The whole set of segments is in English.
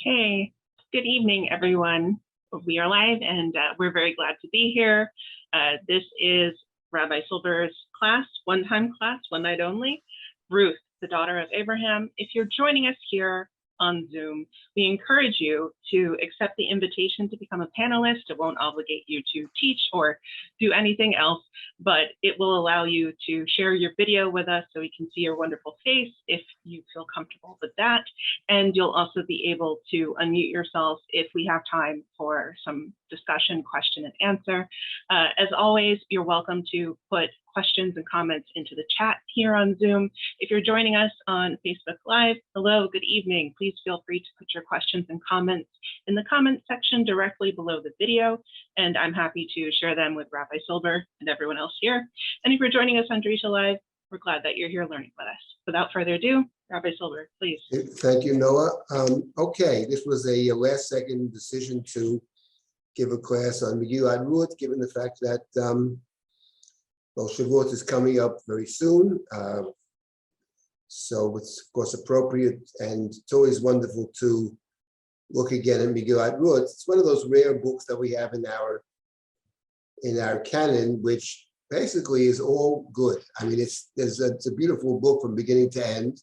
Okay, good evening, everyone. We are live and we're very glad to be here. This is Rabbi Silber's class, one-time class, one night only, Ruth, the daughter of Avraham. If you're joining us here on Zoom, we encourage you to accept the invitation to become a panelist. It won't obligate you to teach or do anything else, but it will allow you to share your video with us so we can see your wonderful face if you feel comfortable with that. And you'll also be able to unmute yourself if we have time for some discussion, question and answer. As always, you're welcome to put questions and comments into the chat here on Zoom. If you're joining us on Facebook Live, hello, good evening. Please feel free to put your questions and comments in the comments section directly below the video, and I'm happy to share them with Rabbi Silber and everyone else here. And if you're joining us on Drisha Live, we're glad that you're here learning with us. Without further ado, Rabbi Silber, please. Thank you, Noah. Okay, this was a last second decision to give a class on megillah Ruth, given the fact that well, Shavuot is coming up very soon, so it's of course appropriate, and it's always wonderful to look again at megillah Ruth. It's one of those rare books that we have in our canon, which basically is all good. I mean, it's a beautiful book from beginning to end.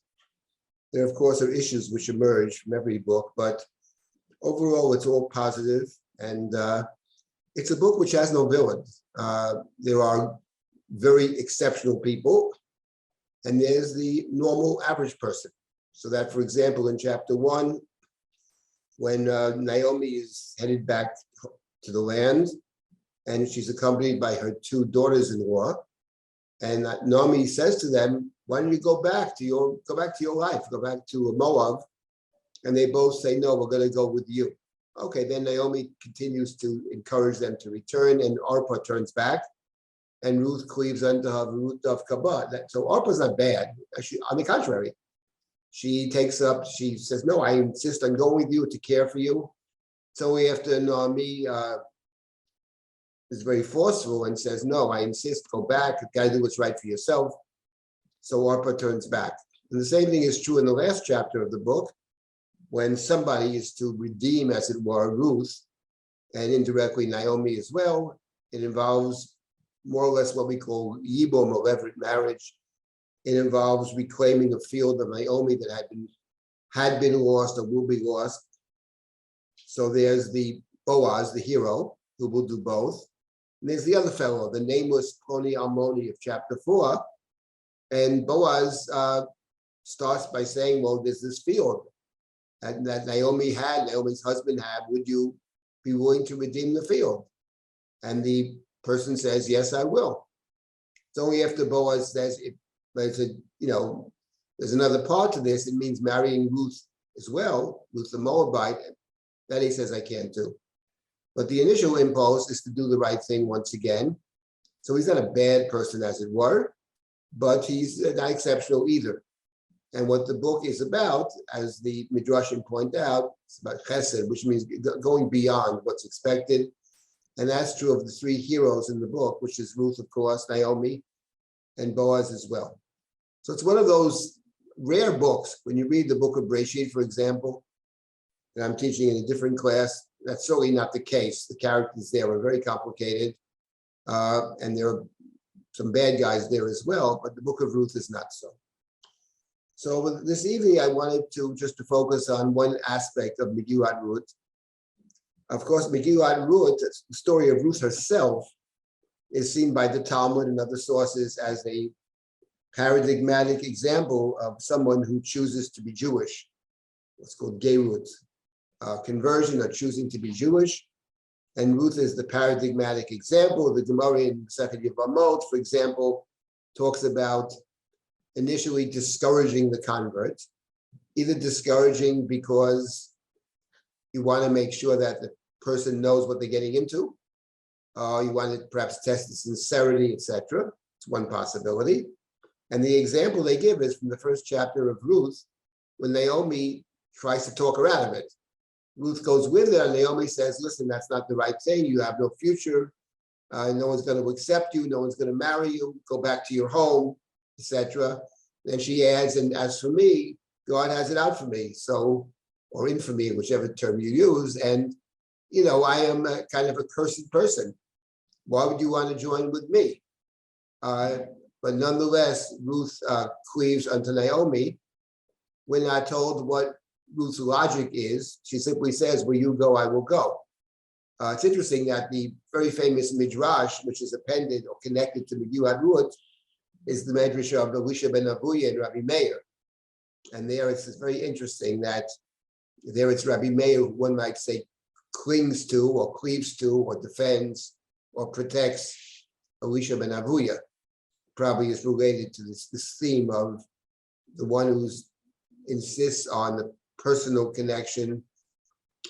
There, of course, are issues which emerge from every book, but overall, it's all positive, and it's a book which has no villains. There are very exceptional people, and there's the normal average person. So that, for example, in chapter 1, when Naomi is headed back to the land, and she's accompanied by her two daughters-in-law, and Naomi says to them, "Why don't you go back to your life, go back to Moab?" And they both say, "No, we're going to go with you." Okay, then Naomi continues to encourage them to return, and Orpah turns back. And Ruth cleaves unto her, Ruth of Kabah. So Orpah's not bad. On the contrary, she says, "No, I insist on going with you to care for you." So after Naomi is very forceful and says, "No, I insist, go back, you gotta do what's right for yourself." So Orpah turns back. And the same thing is true in the last chapter of the book, when somebody is to redeem, as it were, Ruth, and indirectly Naomi as well. It involves more or less what we call yibum, or levirate marriage. It involves reclaiming a field of Naomi that had been lost or will be lost. So there's the Boaz, the hero, who will do both. And there's the other fellow, the nameless Ploni Almoni of chapter 4. And Boaz starts by saying, well, there's this field that Naomi's husband had. Would you be willing to redeem the field? And the person says, "Yes, I will." It's only after Boaz says, there's another part to this. It means marrying Ruth as well, Ruth the Moabite. That he says, "I can't do." But the initial impulse is to do the right thing once again. So he's not a bad person, as it were, but he's not exceptional either. And what the book is about, as the Midrashim point out, it's about chesed, which means going beyond what's expected. And that's true of the three heroes in the book, which is Ruth, of course, Naomi, and Boaz as well. So it's one of those rare books. When you read the book of Breshit, for example, and I'm teaching in a different class, that's certainly not the case. The characters there are very complicated, and there are some bad guys there as well, but the book of Ruth is not so. So this evening, I wanted to focus on one aspect of megillah Ruth. Of course, megillah Ruth, the story of Ruth herself, is seen by the Talmud and other sources as a paradigmatic example of someone who chooses to be Jewish. What's called Gerut, conversion or choosing to be Jewish. And Ruth is the paradigmatic example. The Gemara in Masechet Yevamot, for example, talks about initially discouraging the convert, either discouraging because you want to make sure that the person knows what they're getting into, you want to perhaps test the sincerity, etc. It's one possibility. And the example they give is from the first chapter of Ruth, when Naomi tries to talk her out of it. Ruth goes with her, and Naomi says, "Listen, that's not the right thing. You have no future. No one's going to accept you. No one's going to marry you. Go back to your home," etc. And she adds, "And as for me, God has it out for me. So or infamy, whichever term you use. And, I am a kind of a cursed person. Why would you want to join with me? But nonetheless, Ruth cleaves unto Naomi. We're not told what Ruth's logic is. She simply says, where you go, I will go. It's interesting that the very famous Midrash, which is appended or connected to Megillat Ruth, is the Midrash of Elisha ben Avuya and Rabbi Meir. And there it's very interesting that there it's Rabbi Meir, who one might say clings to or cleaves to or defends or protects Elisha ben Avuya. Probably is related to this theme of the one who insists on the personal connection,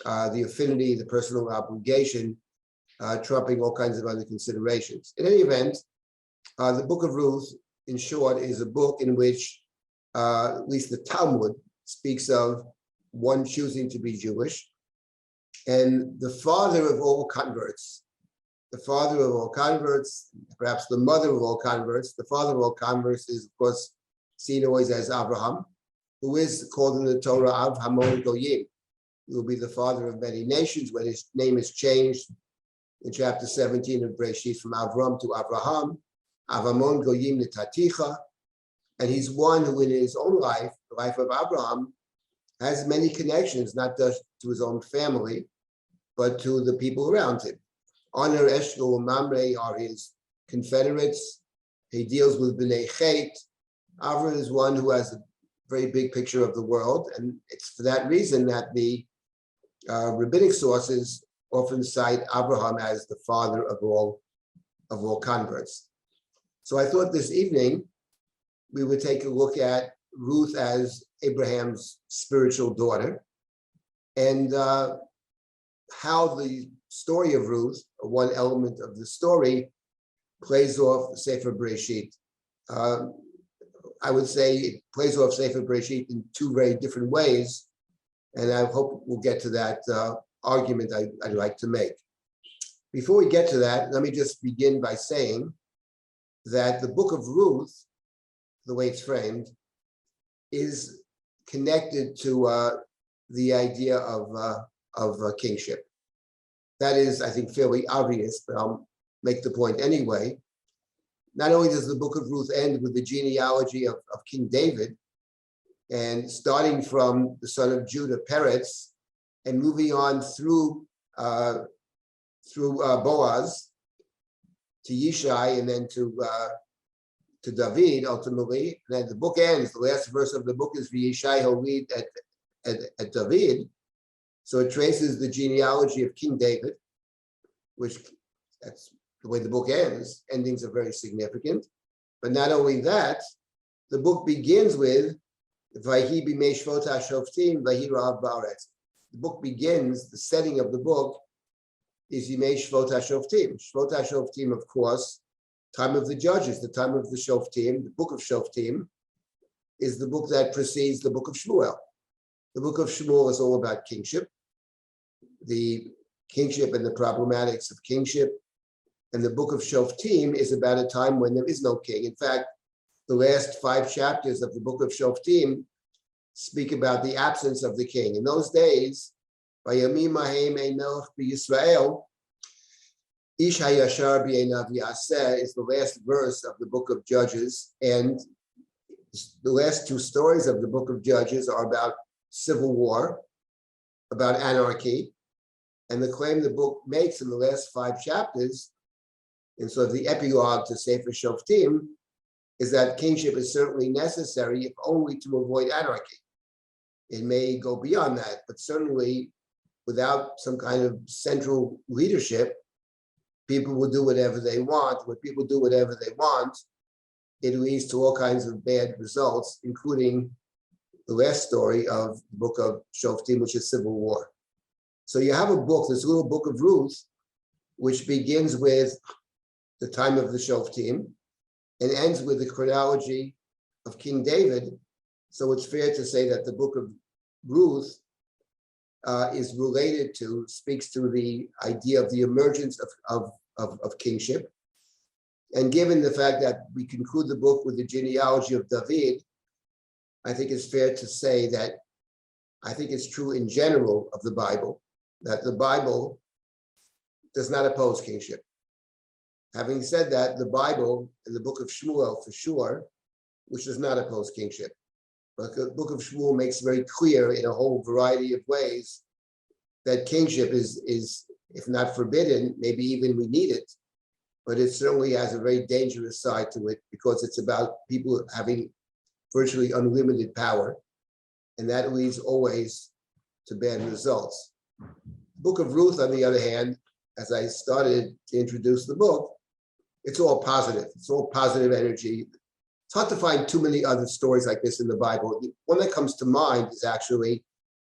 the affinity, the personal obligation, trumping all kinds of other considerations. In any event, the book of Ruth, in short, is a book in which at least the Talmud speaks of one choosing to be Jewish, and the father of all converts, perhaps the mother of all converts. The father of all converts is, of course, seen always as Avraham, who is called in the Torah Avraham Goyim. He will be the father of many nations when his name is changed in chapter 17 of Breshit from Avram to Avraham. Avamon Goyim Netaticha. And he's one who in his own life, the life of Abraham, has many connections, not just to his own family, but to the people around him. Honor, Eshkol, and Mamre are his confederates. He deals with B'nai Chet. Avram is one who has a very big picture of the world, and it's for that reason that the rabbinic sources often cite Abraham as the father of all converts. So I thought this evening we would take a look at Ruth as Abraham's spiritual daughter, and how the story of Ruth, one element of the story, plays off Sefer Breshit. I would say it plays off Sefer Breshit in two very different ways, and I hope we'll get to that argument I'd like to make. Before we get to that, let me just begin by saying that the book of Ruth, the way it's framed, is connected to the idea of kingship. That is, I think, fairly obvious, but I'll make the point anyway. Not only does the book of Ruth end with the genealogy of King David, and starting from the son of Judah, Peretz, and moving on through Boaz to Yishai, and then to David ultimately. And then the book ends. The last verse of the book is Yishai Holid at David. So it traces the genealogy of King David, which that's the way the book ends. Endings are very significant. But not only that, the book begins with Vayhi b'mei shvot hashoftim vayhi ra'av ba'aretz. The book begins, the setting of the book is Yimei Shvot HaShoftim. Shvot HaShoftim, of course, time of the judges, the time of the Shoftim. The book of Shoftim is the book that precedes the book of Shmuel. The book of Shmuel is all about kingship, the kingship and the problematics of kingship. And the book of Shoftim is about a time when there is no king. In fact, the last 5 chapters of the book of Shoftim speak about the absence of the king. In those days, Vayamim Haim Ein Melech b'Yisrael, Ish HaYashar B'Einav Yaseh is the last verse of the book of Judges. And the last 2 stories of the book of Judges are about civil war, about anarchy. And the claim the book makes in the last 5 chapters, and so the epilogue to Sefer Shoftim, is that kingship is certainly necessary, if only to avoid anarchy. It may go beyond that, but certainly without some kind of central leadership, people will do whatever they want. When people do whatever they want, it leads to all kinds of bad results, including the last story of the book of Shoftim, which is civil war. So you have a book, this little book of Ruth, which begins with the time of the Shoftim and ends with the chronology of King David. So it's fair to say that the book of Ruth is related to, speaks to the idea of the emergence of kingship. And given the fact that we conclude the book with the genealogy of David, I think it's fair to say that I think it's true in general of the Bible, that the Bible does not oppose kingship. Having said that, the Bible in the book of Shmuel, for sure, which does not oppose kingship. But the book of Shmuel makes very clear in a whole variety of ways that kingship is, if not forbidden, maybe even we need it, but it certainly has a very dangerous side to it because it's about people having virtually unlimited power, and that leads always to bad results. Book of Ruth, on the other hand, as I started to introduce the book, it's all positive. It's all positive energy. It's hard to find too many other stories like this in the Bible. The one that comes to mind is actually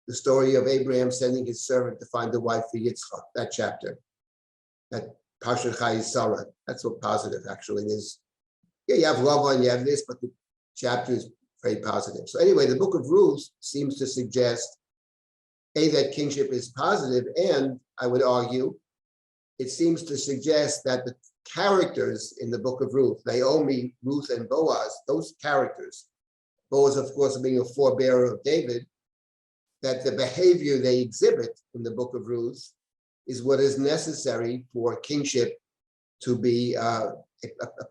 the story of Abraham sending his servant to find a wife for Yitzchak, that chapter, that Parshat Chayei Sarah. That's what positive actually is. Yeah, you have love and you have this, but the chapter is very positive. So anyway, the book of Ruth seems to suggest, A, that kingship is positive, and I would argue, it seems to suggest that the characters in the book of Ruth, Naomi, Ruth, and Boaz, those characters, Boaz, of course, being a forebearer of David, that the behavior they exhibit in the book of Ruth is what is necessary for kingship to be a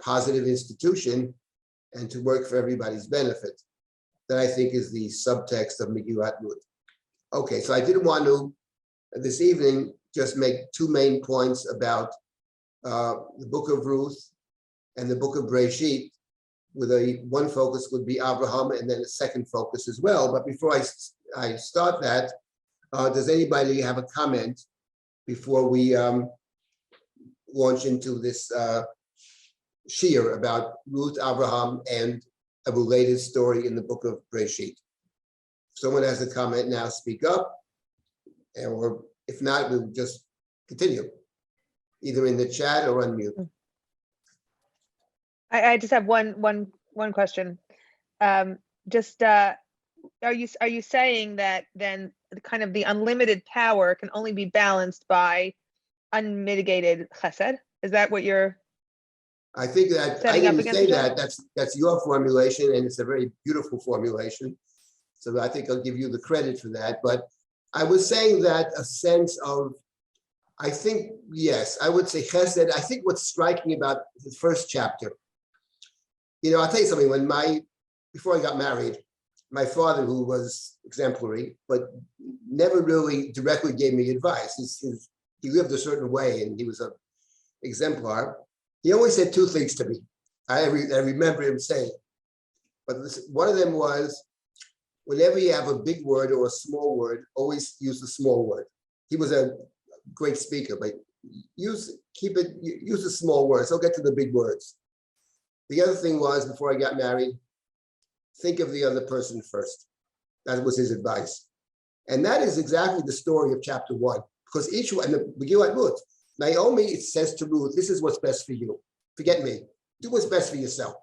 positive institution and to work for everybody's benefit. That I think is the subtext of Megillat Ruth. Okay, so I didn't want to, this evening, just make two main points about the book of Ruth and the book of Breshit, with one focus would be Avraham and then a second focus as well. But before I start that, does anybody have a comment before we launch into this shiur about Ruth, Avraham, and a related story in the book of Breshit? If someone has a comment now, speak up, or if not, we'll just continue, either in the chat or unmute. I just have one question. Are you saying that then kind of the unlimited power can only be balanced by unmitigated chesed? Is that what you're? I think that I didn't say that. That's your formulation, and it's a very beautiful formulation. So I think I'll give you the credit for that. But I was saying that a sense of, I think, yes, I would say chesed. I think what's striking about the first chapter, I'll tell you something. Before I got married, my father, who was exemplary, but never really directly gave me advice. He lived a certain way, and he was an exemplar. He always said two things to me. I remember him saying, but one of them was, whenever you have a big word or a small word, always use the small word. He was a great speaker, but use the small words. Don't get to the big words. The other thing was, before I got married, think of the other person first. That was his advice. And that is exactly the story of chapter 1. Because each one, the Megillat Ruth, Naomi, it says to Ruth, this is what's best for you. Forget me. Do what's best for yourself.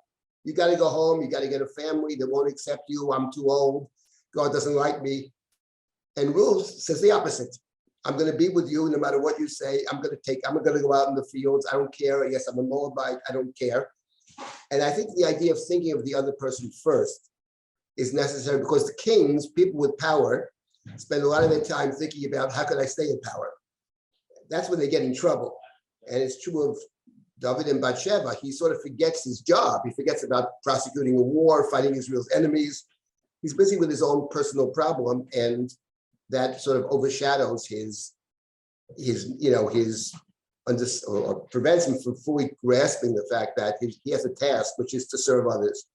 You got to go home. You got to get a family that won't accept you. I'm too old. God doesn't like me. And Ruth says the opposite. I'm going to be with you no matter what you say. I'm going to go out in the fields. I don't care. Yes, I'm a Moabite. I don't care. And I think the idea of thinking of the other person first is necessary, because the kings, people with power, spend a lot of their time thinking about how can I stay in power. That's when they get in trouble. And it's true of David and Bathsheba. He sort of forgets his job. He forgets about prosecuting a war, fighting Israel's enemies. He's busy with his own personal problem, and that sort of overshadows his or prevents him from fully grasping the fact that he has a task, which is to serve others.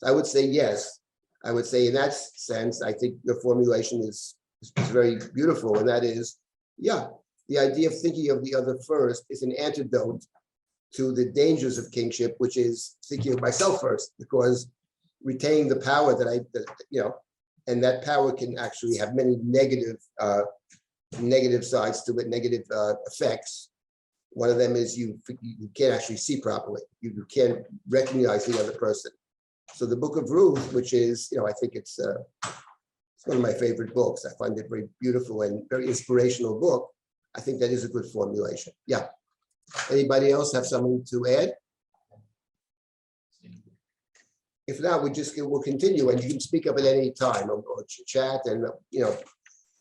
I would say yes. I would say in that sense, I think the formulation is very beautiful, and that is, yeah, the idea of thinking of the other first is an antidote to the dangers of kingship, which is thinking of myself first, because retaining the power and that power can actually have many negative sides to it, negative effects. One of them is you can't actually see properly. You can't recognize the other person. So the book of Ruth, which is, I think it's one of my favorite books. I find it very beautiful and very inspirational book. I think that is a good formulation. Yeah. Anybody else have something to add? If not, we'll continue, and you can speak up at any time or chat, and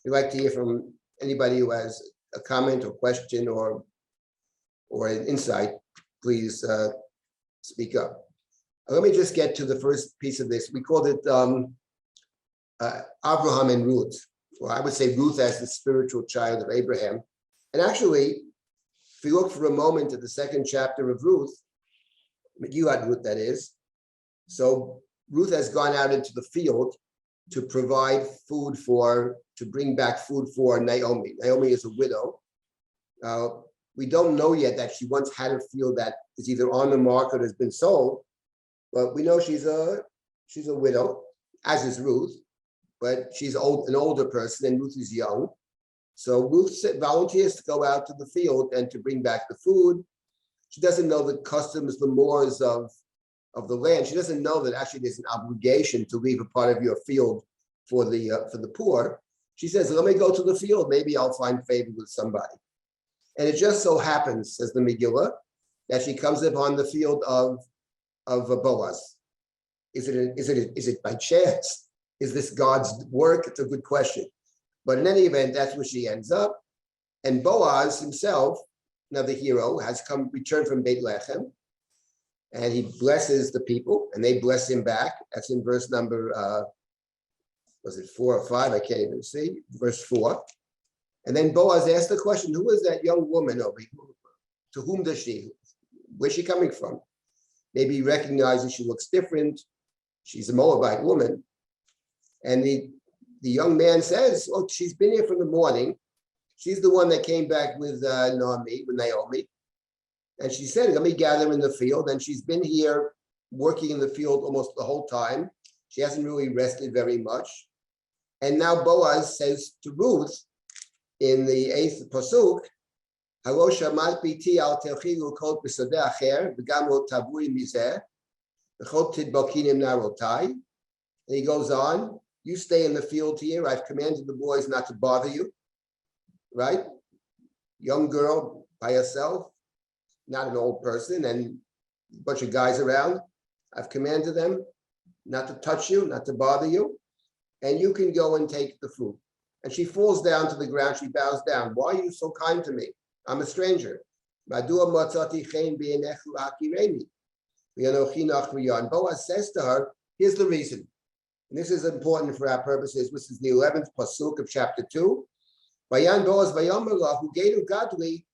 We'd like to hear from anybody who has a comment or question or an insight. Please speak up. Let me just get to the first piece of this. We called it Avraham and Ruth. Well, I would say Ruth as the spiritual child of Abraham. And actually, if we look for a moment at the second chapter of Ruth, megillah Ruth, that is. So Ruth has gone out into the field to provide food to bring back food for Naomi. Naomi is a widow. We don't know yet that she once had a field that is either on the market or has been sold, but we know she's a widow, as is Ruth, but she's an older person and Ruth is young. So Ruth volunteers to go out to the field and to bring back the food. She doesn't know the customs, the mores of the land. She doesn't know that actually there's an obligation to leave a part of your field for the poor. She says, let me go to the field. Maybe I'll find favor with somebody. And it just so happens, says the Megillah, that she comes upon the field of Boaz. Is it by chance? Is this God's work? It's a good question. But in any event, that's where she ends up. And Boaz himself, another hero, has returned from Beit Lechem, and he blesses the people, and they bless him back. That's in verse number, was it 4 or 5? I can't even see. Verse 4. And then Boaz asked the question, who is that young woman over here? To whom does she? Where's she coming from? Maybe he recognizes she looks different. She's a Moabite woman. And the young man says, oh, she's been here from the morning. She's the one that came back with Naomi. And she said, let me gather in the field. And she's been here working in the field almost the whole time. She hasn't really rested very much. And now Boaz says to Ruth in the 8th pasuk, Halo shamat biti al telchi l'kol b'sadeh acher v'gam lo tabui mizeh v'chol tidbakinim narotai. And he goes on, you stay in the field here. I've commanded the boys not to bother you. Right? Young girl by herself, not an old person, and a bunch of guys around. I've commanded them not to touch you, not to bother you, and you can go and take the food. And she falls down to the ground, she bows down. Why are you so kind to me? I'm a stranger. And Boaz says to her, here's the reason. And this is important for our purposes. This is the 11th pasuk of chapter 2. Vayan Boaz vayomer la hugeinu gadli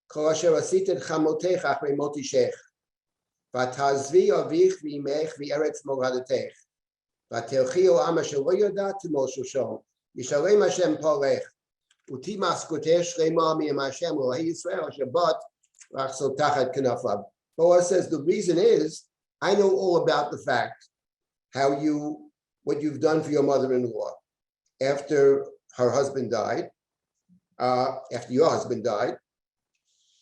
kol asher asit et chamotech achrei mot ishech vatazvi avich v'imech v'eretz moladetech vatelchi o am asher lo yodat timol shoshon yishalem Hashem polech uti maskoteh shlema miyam Hashem lo Yisrael asher bat rachzot tachat kanafav. Boaz says the reason is I know all about the fact what you've done for your mother-in-law after her husband died. After your husband died,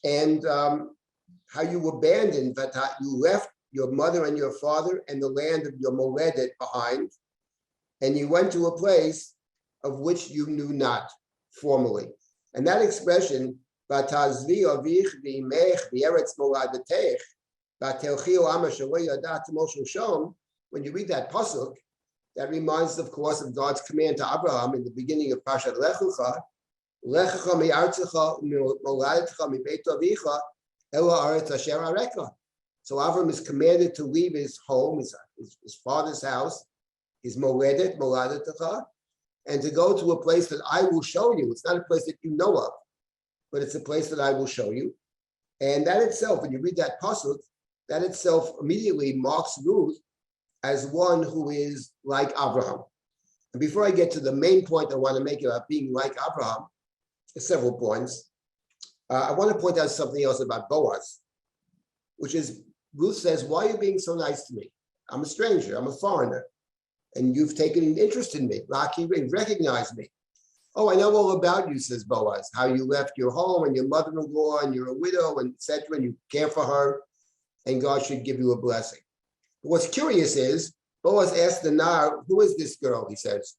and how you abandoned, that you left your mother and your father and the land of your moledet behind, and you went to a place of which you knew not formerly. And that expression, "Vatazvi avich v'imech v'eretz moladetech, vatelchi o am asher lo yadat timol shoshon," when you read that pasuk, that reminds, of course, of God's command to Avraham in the beginning of Parashat Lech Lecha. So Avraham is commanded to leave his home, his father's house, his moledet, and to go to a place that I will show you. It's not a place that you know of, but it's a place that I will show you. And that itself, when you read that pasuk, that itself immediately marks Ruth as one who is like Avraham. And before I get to the main point I want to make about being like Avraham, several points. I want to point out something else about Boaz, which is Ruth says, why are you being so nice to me? I'm a stranger, I'm a foreigner, and you've taken an interest in me. Recognize me. Oh, I know all about you, says Boaz, how you left your home and your mother-in-law and you're a widow and etc. and you care for her, and God should give you a blessing. But what's curious is, Boaz asked the Nar, who is this girl, he says.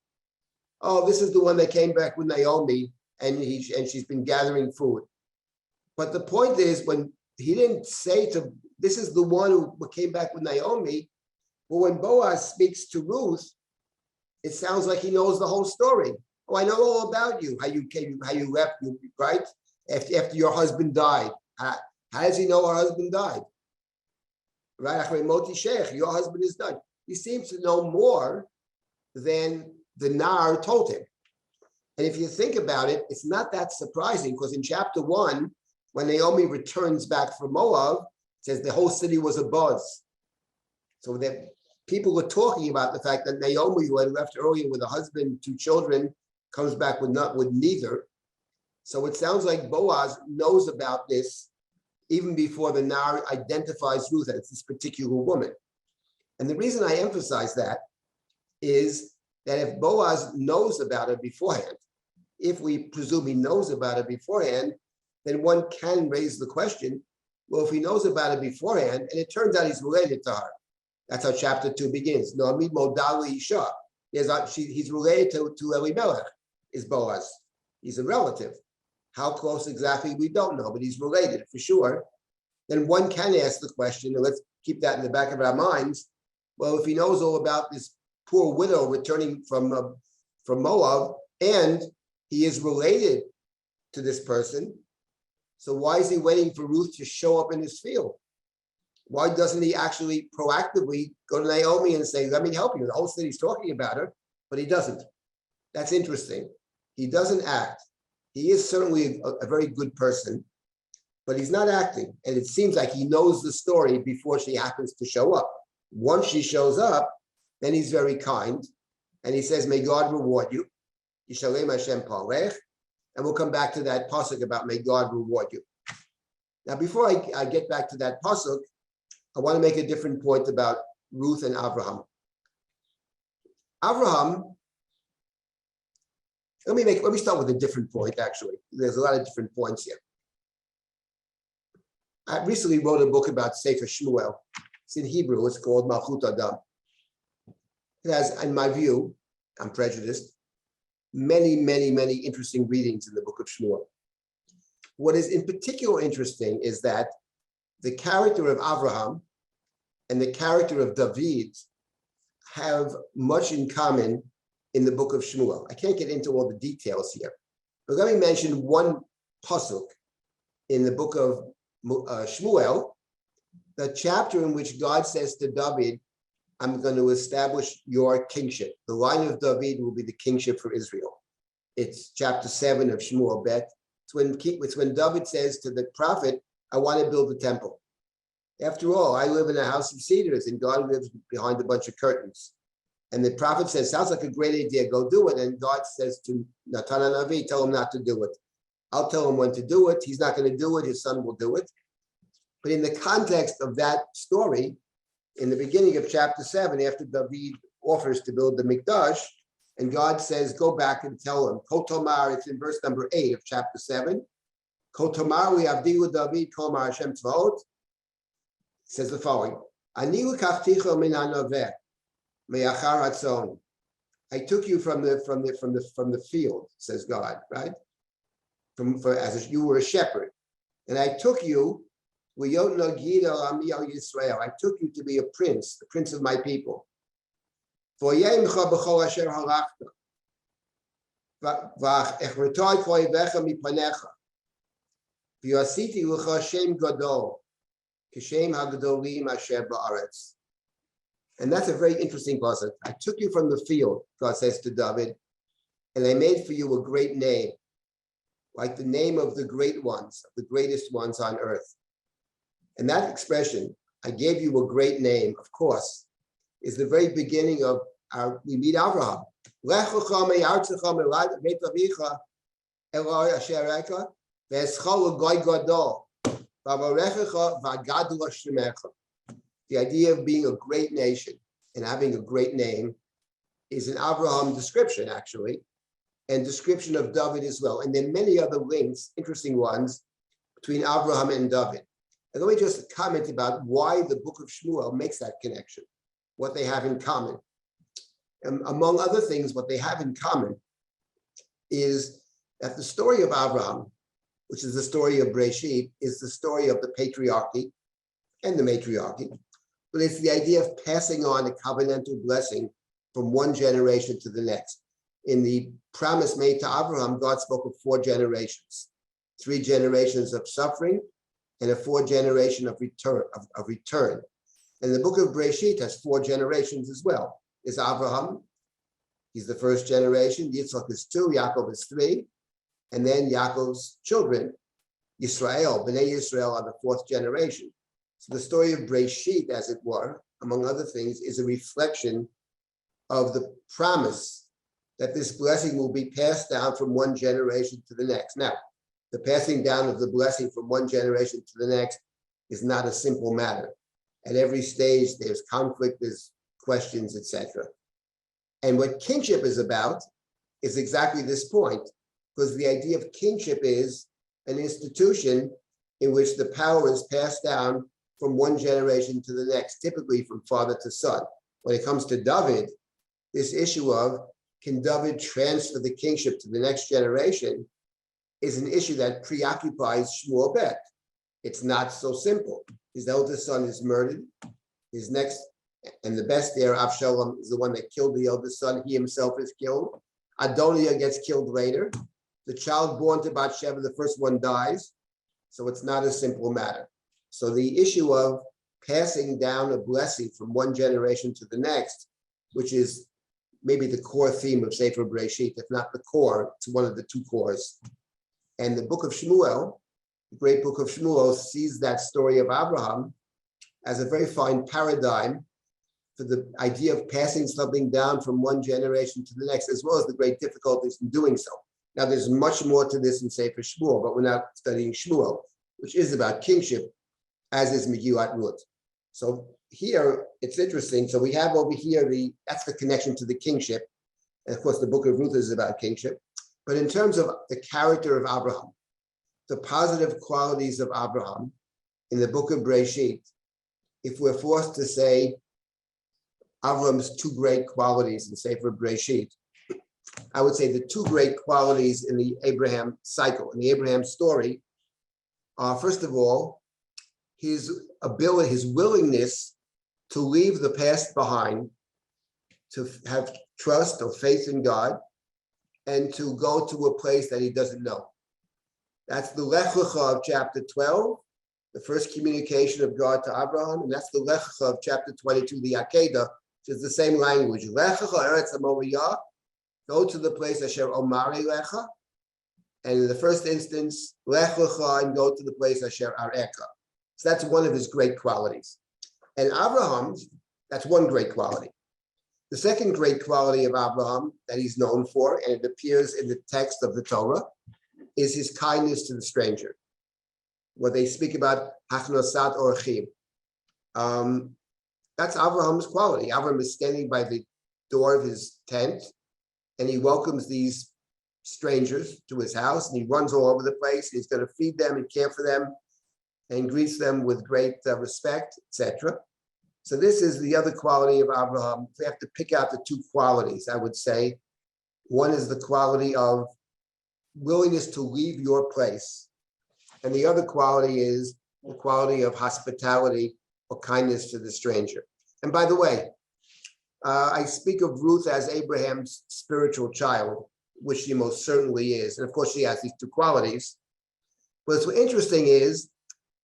Oh, this is the one that came back with Naomi, and she's been gathering food. But the point is, when he didn't say this is the one who came back with Naomi, but when Boaz speaks to Ruth, it sounds like he knows the whole story. Oh, I know all about you, how you came, how you left, right? After your husband died. How does he know her husband died? Right? Your husband is dead. He seems to know more than the Nar told him. And if you think about it, it's not that surprising, because in chapter 1, when Naomi returns back from Moab, it says the whole city was abuzz. So that people were talking about the fact that Naomi, who had left earlier with a husband, 2 children, comes back with neither. So it sounds like Boaz knows about this even before the Nar identifies Ruth as this particular woman. And the reason I emphasize that is that if Boaz knows about it beforehand, if we presume he knows about it beforehand, then one can raise the question, well, if he knows about it beforehand, and it turns out he's related to her. That's how chapter 2 begins. Noami Modali Isha. He's related to Elimelech, is Boaz. He's a relative. How close exactly, we don't know, but he's related for sure. Then one can ask the question, and let's keep that in the back of our minds. Well, if he knows all about this poor widow returning from Moab, and he is related to this person, so why is he waiting for Ruth to show up in his field? Why doesn't he actually proactively go to Naomi and say, let me help you? The whole city's talking about her, but he doesn't. That's interesting. He doesn't act. He is certainly a very good person, but he's not acting. And it seems like he knows the story before she happens to show up. Once she shows up, then he's very kind. And he says, may God reward you. Yishalem Hashem Palech. And we'll come back to that pasuk about may God reward you. Now, before I get back to that pasuk, I want to make a different point about Ruth and Avraham. Avraham, let me start with a different point, actually. There's a lot of different points here. I recently wrote a book about Sefer Shmuel. It's in Hebrew. It's called Malchut Adam. It has, in my view, I'm prejudiced, many, many, many interesting readings in the book of Shmuel. What is in particular interesting is that the character of Avraham and the character of David have much in common in the book of Shmuel. I can't get into all the details here, but let me mention one pasuk in the book of Shmuel, the chapter in which God says to David, I'm going to establish your kingship. The line of David will be the kingship for Israel. It's chapter 7 of Shmuel Bet. It's when David says to the prophet, I want to build the temple. After all, I live in a house of cedars and God lives behind a bunch of curtains. And the prophet says, sounds like a great idea, go do it. And God says to Natan HaNavi, tell him not to do it. I'll tell him when to do it. He's not going to do it. His son will do it. But in the context of that story, in the beginning of chapter 7, after David offers to build the Mikdash, and God says, go back and tell him, Kotomar, it's in verse number 8 of chapter 7, Kotomar li avdilu David, Komar Hashem Tzvaot, says the following, Ani l'kachticha min hanoveh, me'achar hatzon. I took you from the field, says God, right? As you were a shepherd. And I took you, I took you to be a prince, the prince of my people. For and that's a very interesting passage. I took you from the field, God says to David, and I made for you a great name, like the name of the great ones, of the greatest ones on earth. And that expression, I gave you a great name, of course, is the very beginning of we meet Avraham. The idea of being a great nation and having a great name is an Avraham description, actually, and description of David as well. And there are many other links, interesting ones, between Avraham and David. And let me just comment about why the book of Shmuel makes that connection, what they have in common. And among other things, what they have in common is that the story of Avraham, which is the story of Breshit, is the story of the patriarchy and the matriarchy, but it's the idea of passing on a covenantal blessing from one generation to the next. in the promise made to Avraham, God spoke of 4 generations, 3 generations of suffering and a 4 generation of return. And the book of Breshit has 4 generations as well. Is Avraham, he's the first generation, Yitzchak is 2, Yaakov is 3, and then Yaakov's children, Yisrael, Bnei Yisrael are the 4th generation. So the story of Breshit, as it were, among other things, is a reflection of the promise that this blessing will be passed down from one generation to the next. Now, the passing down of the blessing from one generation to the next is not a simple matter. At every stage, there's conflict, there's questions, etc. And what kingship is about is exactly this point, because the idea of kingship is an institution in which the power is passed down from one generation to the next, typically from father to son. When it comes to David, this issue of can David transfer the kingship to the next generation is an issue that preoccupies Shmuel Bet. It's not so simple. His eldest son is murdered. His next and the best heir, Avshalom, is the one that killed the eldest son. He himself is killed. Adoniah gets killed later. The child born to Bathsheba, the first one, dies. So it's not a simple matter. So the issue of passing down a blessing from one generation to the next, which is maybe the core theme of Sefer Breshit, if not the core, it's one of the 2 cores. And the book of Shmuel, the great book of Shmuel, sees that story of Abraham as a very fine paradigm for the idea of passing something down from one generation to the next, as well as the great difficulties in doing so. Now, there's much more to this in Sefer Shmuel, but we're not studying Shmuel, which is about kingship, as is Megillat Ruth. So here, it's interesting. So we have over here, that's the connection to the kingship. And of course, the book of Ruth is about kingship. But in terms of the character of Abraham, the positive qualities of Abraham in the book of Breshit, if we're forced to say Abraham's 2 great qualities in Sefer Breshit, I would say the 2 great qualities in the Abraham cycle, in the Abraham story, are first of all, his ability, his willingness to leave the past behind, to have trust or faith in God, and to go to a place that he doesn't know. That's the Lech Lecha of chapter 12, the first communication of God to Abraham, and that's the Lech Lecha of chapter 22, the Akedah, which is the same language. Lech Lecha Eretz HaMoriyah, go to the place Asher Omari Lecha, and in the first instance, Lech Lecha, and go to the place Asher Areka. So that's one of his great qualities. And Abraham's, that's one great quality. The second great quality of Abraham that he's known for, and it appears in the text of the Torah, is his kindness to the stranger. What they speak about, Hachnosat Orchim. That's Abraham's quality. Abraham is standing by the door of his tent, and he welcomes these strangers to his house, and he runs all over the place. He's going to feed them and care for them, and greets them with great respect, etc. So this is the other quality of Abraham. If we have to pick out the 2 qualities, I would say, one is the quality of willingness to leave your place. And the other quality is the quality of hospitality or kindness to the stranger. And by the way, I speak of Ruth as Abraham's spiritual child, which she most certainly is. And of course, she has these 2 qualities. But what's interesting is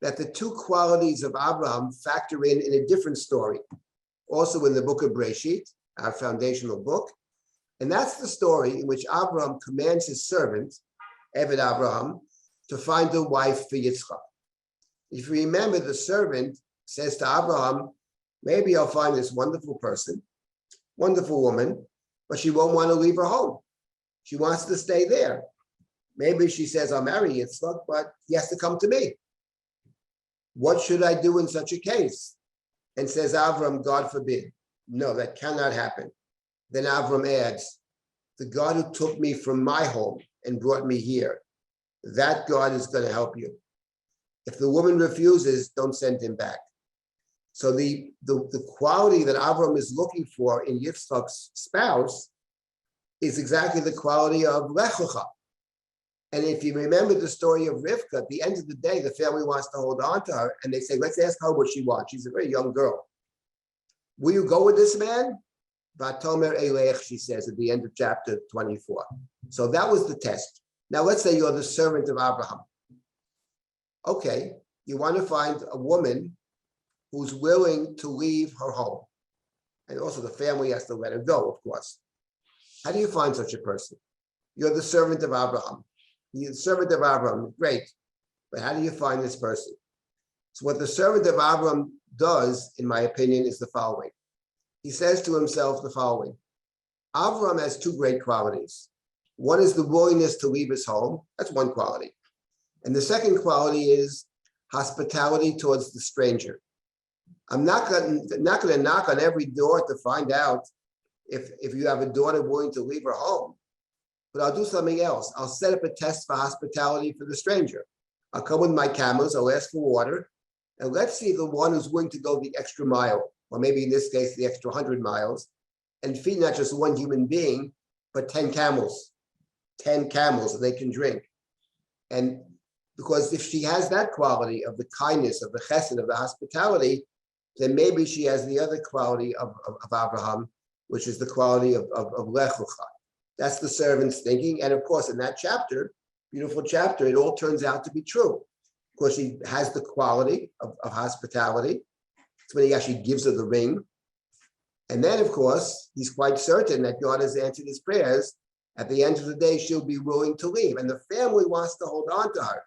that the 2 qualities of Abraham factor in a different story, also in the book of Breshit, our foundational book. And that's the story in which Abraham commands his servant, Eved Abraham, to find a wife for Yitzchak. If you remember, the servant says to Abraham, maybe I'll find this wonderful person, wonderful woman, but she won't want to leave her home. She wants to stay there. Maybe she says, I'll marry Yitzchak, but he has to come to me. What should I do in such a case? And says Avram, God forbid. No, that cannot happen. Then Avram adds, the God who took me from my home and brought me here, that God is going to help you. If the woman refuses, don't send him back. So the quality that Avram is looking for in Yitzchak's spouse is exactly the quality of Lech Lecha. And if you remember the story of Rivka, at the end of the day, the family wants to hold on to her, and they say, let's ask her what she wants. She's a very young girl. Will you go with this man? Vatomer Elech, she says at the end of chapter 24. So that was the test. Now let's say you're the servant of Abraham. Okay, you want to find a woman who's willing to leave her home. And also the family has to let her go, of course. How do you find such a person? You're the servant of Abraham. You're the servant of Abraham, great. But how do you find this person? So what the servant of Abraham does, in my opinion, is the following. He says to himself the following. Avraham has two great qualities. One is the willingness to leave his home. That's one quality. And the second quality is hospitality towards the stranger. I'm not going to knock on every door to find out if you have a daughter willing to leave her home. But I'll do something else. I'll set up a test for hospitality for the stranger. I'll come with my camels, I'll ask for water, and let's see the one who's willing to go the extra mile, or maybe in this case, the extra 100 miles, and feed not just one human being, but 10 camels. 10 camels, and they can drink. And because if she has that quality of the kindness, of the chesed, of the hospitality, then maybe she has the other quality of Avraham, which is the quality of Lech Lecha. That's the servant's thinking. And of course, in that chapter, beautiful chapter, it all turns out to be true. Of course, she has the quality of hospitality. It's when he actually gives her the ring. And then, of course, he's quite certain that God has answered his prayers. At the end of the day, she'll be willing to leave. And the family wants to hold on to her.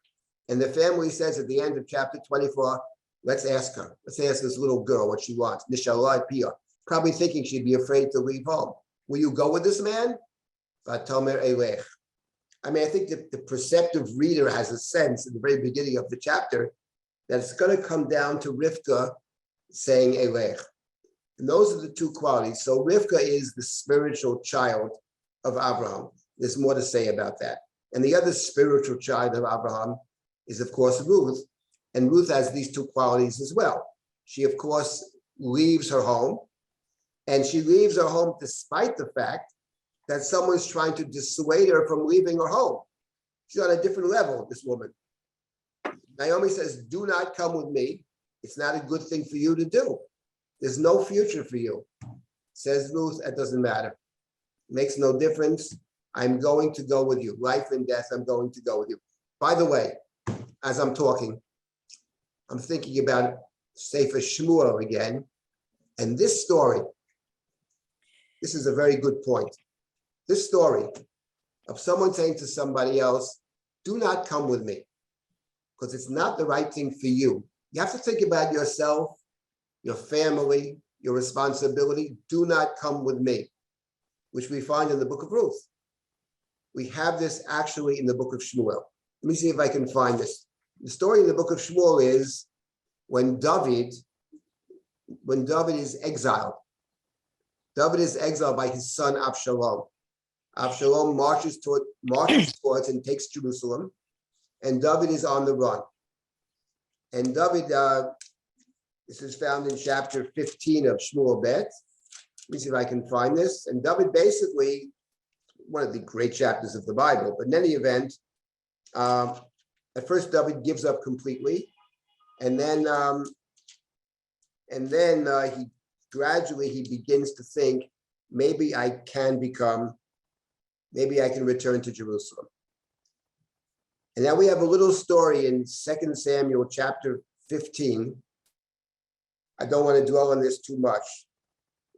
And the family says at the end of chapter 24, let's ask her. Let's ask this little girl what she wants. Nishalai Pia. Probably thinking she'd be afraid to leave home. Will you go with this man? Vatomer Elech. I mean, I think that the perceptive reader has a sense in the very beginning of the chapter that it's going to come down to Rivka saying Elech. And those are the two qualities. So Rivka is the spiritual child of Abraham. There's more to say about that. And the other spiritual child of Abraham is, of course, Ruth. And Ruth has these two qualities as well. She, of course, leaves her home. And she leaves her home despite the fact that someone's trying to dissuade her from leaving her home. She's on a different level, this woman. Naomi says, do not come with me. It's not a good thing for you to do. There's no future for you. Says Ruth, that doesn't matter. It makes no difference. I'm going to go with you. Life and death, I'm going to go with you. By the way, as I'm talking, I'm thinking about Sefer Shmuel again. And this story, this is a very good point. This story of someone saying to somebody else, do not come with me, because it's not the right thing for you. You have to think about yourself, your family, your responsibility. Do not come with me, which we find in the book of Ruth. We have this actually in the book of Shmuel. Let me see if I can find this. The story in the book of Shmuel is when David is exiled. David is exiled by his son Absalom. Absalom marches towards and takes Jerusalem, and David is on the run. And David, this is found in chapter 15 of Shmuel Bet. Let me see if I can find this. And David basically, one of the great chapters of the Bible, but in any event, at first David gives up completely, and then he gradually begins to think, maybe I can return to Jerusalem. And now we have a little story in 2 Samuel chapter 15. I don't want to dwell on this too much.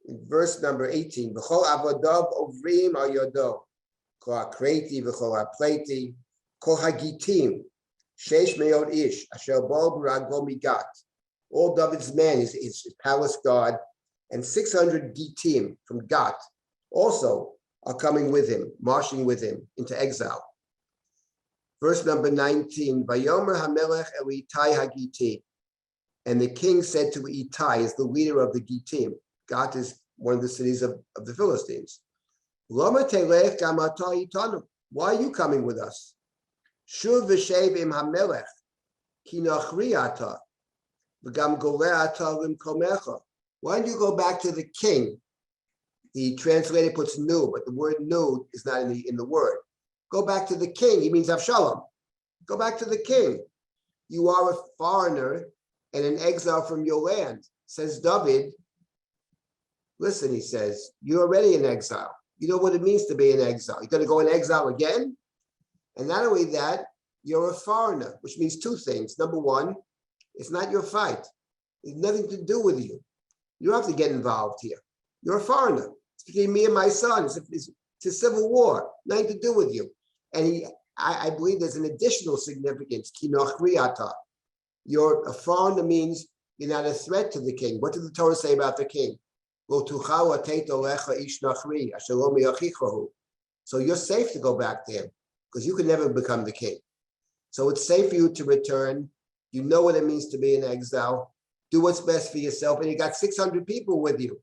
In verse number 18, V'chol avodav ovrim al yodo, kol hakreti v'chol hapleti, kol hagitim, sheish meot ish, asher bol b'raglo migat. All David's men, his palace guard, and 600 gitim from Gat also are coming with him, marching with him into exile. Verse number 19, Vayomer HaMelech El Itai HaGiti. And the king said to Itai, is the leader of the Gitim. Gat is one of the cities of the Philistines. Loma telech gam ata itanu. Why are you coming with us? Shuv v'shev im HaMelech, ki nachri ata, v'gam goleh ata limkomecha. Why don't you go back to the king? The translator puts new, but the word new is not in the word. Go back to the king. He means Avshalom. Go back to the king. You are a foreigner and an exile from your land. Says David, listen, he says, you're already in exile. You know what it means to be in exile. You're going to go in exile again? And not only that, you're a foreigner, which means two things. Number one, it's not your fight. It's nothing to do with you. You don't have to get involved here. You're a foreigner. It's between me and my son. It's a civil war. Nothing to do with you. And I believe there's an additional significance. You're a foreigner means you're not a threat to the king. What did the Torah say about the king? So you're safe to go back to him because you can never become the king. So it's safe for you to return. You know what it means to be in exile. Do what's best for yourself. And you got 600 people with you.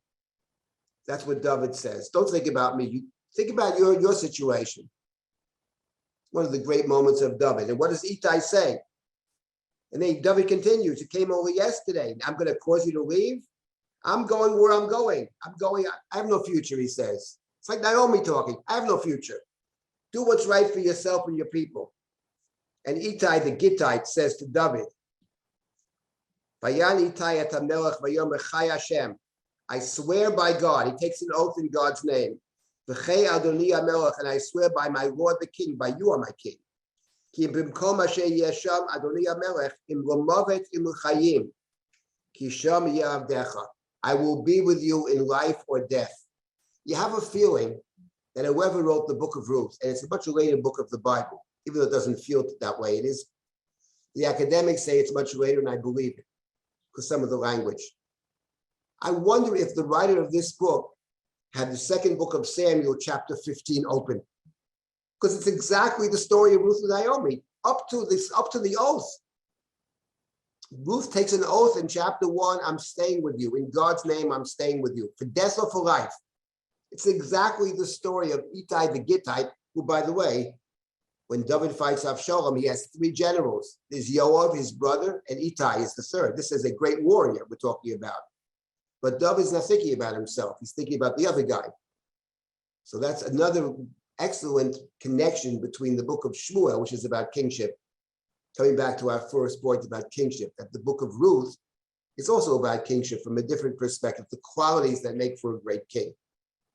That's what David says. Don't think about me. You think about your situation. One of the great moments of David. And what does Ittai say? And then David continues, it came only yesterday. I'm going to cause you to leave. I'm going where I'm going. I have no future, he says. It's like Naomi talking. I have no future. Do what's right for yourself and your people. And Ittai the Gittite says to David, Vayan Ittai et HaMelech vayomer Chai Hashem. I swear by God, he takes an oath in God's name. V'chei Adoni HaMelech, and I swear by my Lord the King, by you are my King. Ki b'mkom asher yesham Adoni HaMelech im lomovet im l'chayim. Ki sham ya'avdecha. I will be with you in life or death. You have a feeling that whoever wrote the book of Ruth, and it's a much later book of the Bible, even though it doesn't feel that way, it is. The academics say it's much later, and I believe it, because some of the language. I wonder if the writer of this book had the second book of Samuel, chapter 15, open, because it's exactly the story of Ruth and Naomi, up to the oath. Ruth takes an oath in chapter 1, I'm staying with you. In God's name, I'm staying with you. For death or for life. It's exactly the story of Ittai the Gittite, who, by the way, when David fights Avshalom, he has 3 generals. There's Yoav, his brother, and Ittai is the third. This is a great warrior we're talking about. But David's not thinking about himself. He's thinking about the other guy. So that's another excellent connection between the book of Shmuel, which is about kingship, coming back to our first point about kingship, that the book of Ruth is also about kingship from a different perspective, the qualities that make for a great king.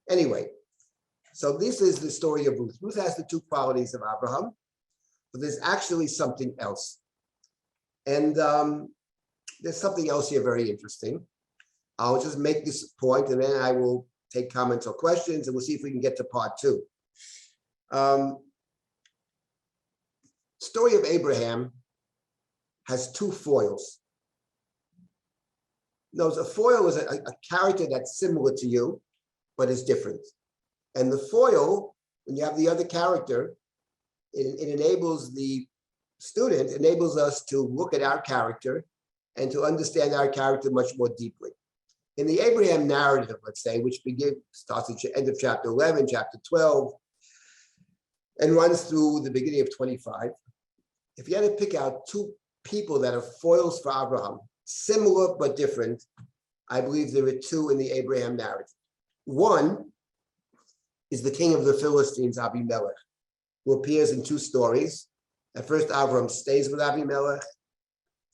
Anyway, so this is the story of Ruth. Ruth has the 2 qualities of Avraham, but there's actually something else. And there's something else here very interesting. I'll just make this point and then I will take comments or questions and we'll see if we can get to part 2. Story of Abraham has 2 foils. No, a foil is a character that's similar to you, but is different. And the foil, when you have the other character, it enables the student, enables us to look at our character and to understand our character much more deeply. In the Abraham narrative, let's say, which starts at the end of chapter 11, chapter 12, and runs through the beginning of 25, if you had to pick out 2 people that are foils for Abraham, similar but different, I believe there are 2 in the Abraham narrative. One is the king of the Philistines, Avimelech, who appears in 2 stories. At first, Abraham stays with Avimelech,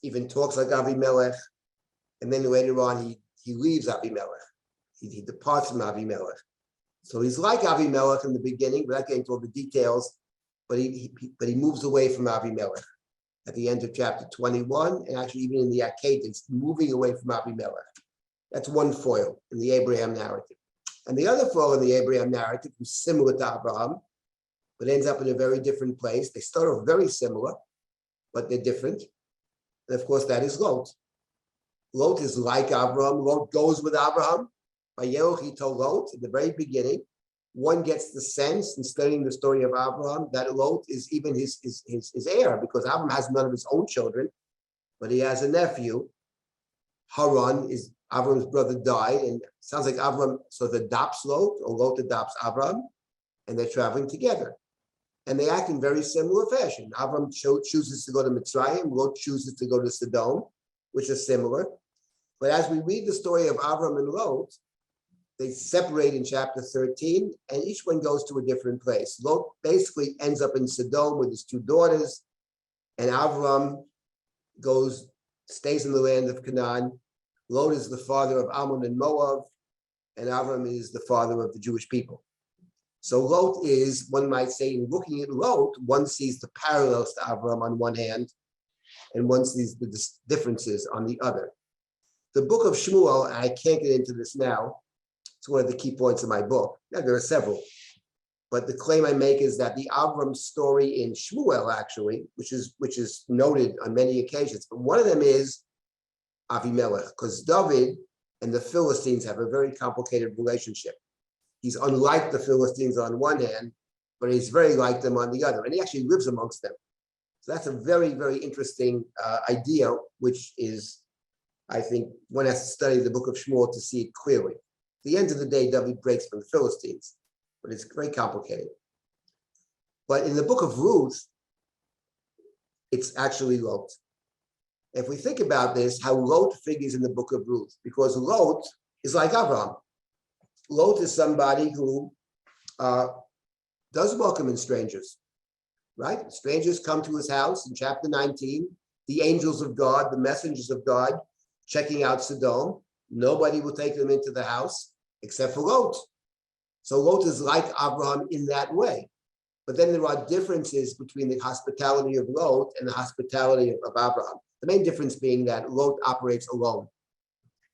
even talks like Avimelech, and then later on, he leaves Avimelech. He departs from Avimelech. So he's like Avimelech in the beginning, without getting into all the details, but he moves away from Avimelech at the end of chapter 21, and actually even in the Akedah, it's moving away from Avimelech. That's one foil in the Abraham narrative. And the other foil in the Abraham narrative is similar to Abraham, but ends up in a very different place. They start off very similar, but they're different. And of course, that is Lot. Lot is like Abraham. Lot goes with Abraham. Vayeloch he told Lot at the very beginning. One gets the sense in studying the story of Abraham that Lot is even his heir, because Abraham has none of his own children, but he has a nephew. Haran is Abraham's brother, died, and it sounds like Abraham sort of adopts Lot, or Lot adopts Abraham, and they're traveling together. And they act in very similar fashion. Abraham chooses to go to Mitzrayim, Lot chooses to go to Sodom, which is similar. But as we read the story of Abraham and Lot, they separate in chapter 13, and each one goes to a different place. Lot basically ends up in Sodom with his 2 daughters, and Avraham stays in the land of Canaan. Lot is the father of Ammon and Moab, and Avraham is the father of the Jewish people. So Lot is, one might say, in looking at Lot, one sees the parallels to Avraham on one hand, and one sees the differences on the other. The book of Shmuel, and I can't get into this now, it's one of the key points of my book. Yeah, there are several. But the claim I make is that the Avraham story in Shmuel, actually, which is noted on many occasions, but one of them is Avimelech, because David and the Philistines have a very complicated relationship. He's unlike the Philistines on one hand, but he's very like them on the other, and he actually lives amongst them. So that's a very, very interesting idea, which is, I think, one has to study the book of Shmuel to see it clearly. At the end of the day, David breaks from the Philistines, but it's very complicated. But in the book of Ruth, it's actually Lot. If we think about this, how Lot figures in the book of Ruth, because Lot is like Avraham. Lot is somebody who does welcome in strangers, right? Strangers come to his house in chapter 19, the angels of God, the messengers of God, checking out Sodom. Nobody will take them into the house except for Lot. So Lot is like Abraham in that way. But then there are differences between the hospitality of Lot and the hospitality of Abraham. The main difference being that Lot operates alone.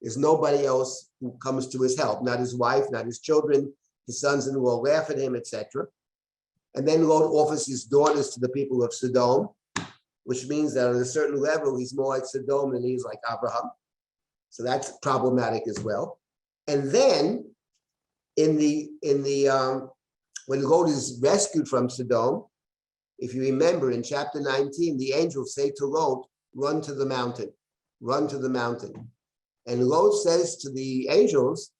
There's nobody else who comes to his help, not his wife, not his children, his sons-in-law laugh at him, etc. And then Lot offers his daughters to the people of Sodom, which means that on a certain level, he's more like Sodom than he's like Abraham. So that's problematic as well. And then when Lot is rescued from Sodom, if you remember in chapter 19, the angels say to Lot, run to the mountain, run to the mountain. And Lot says to the angels,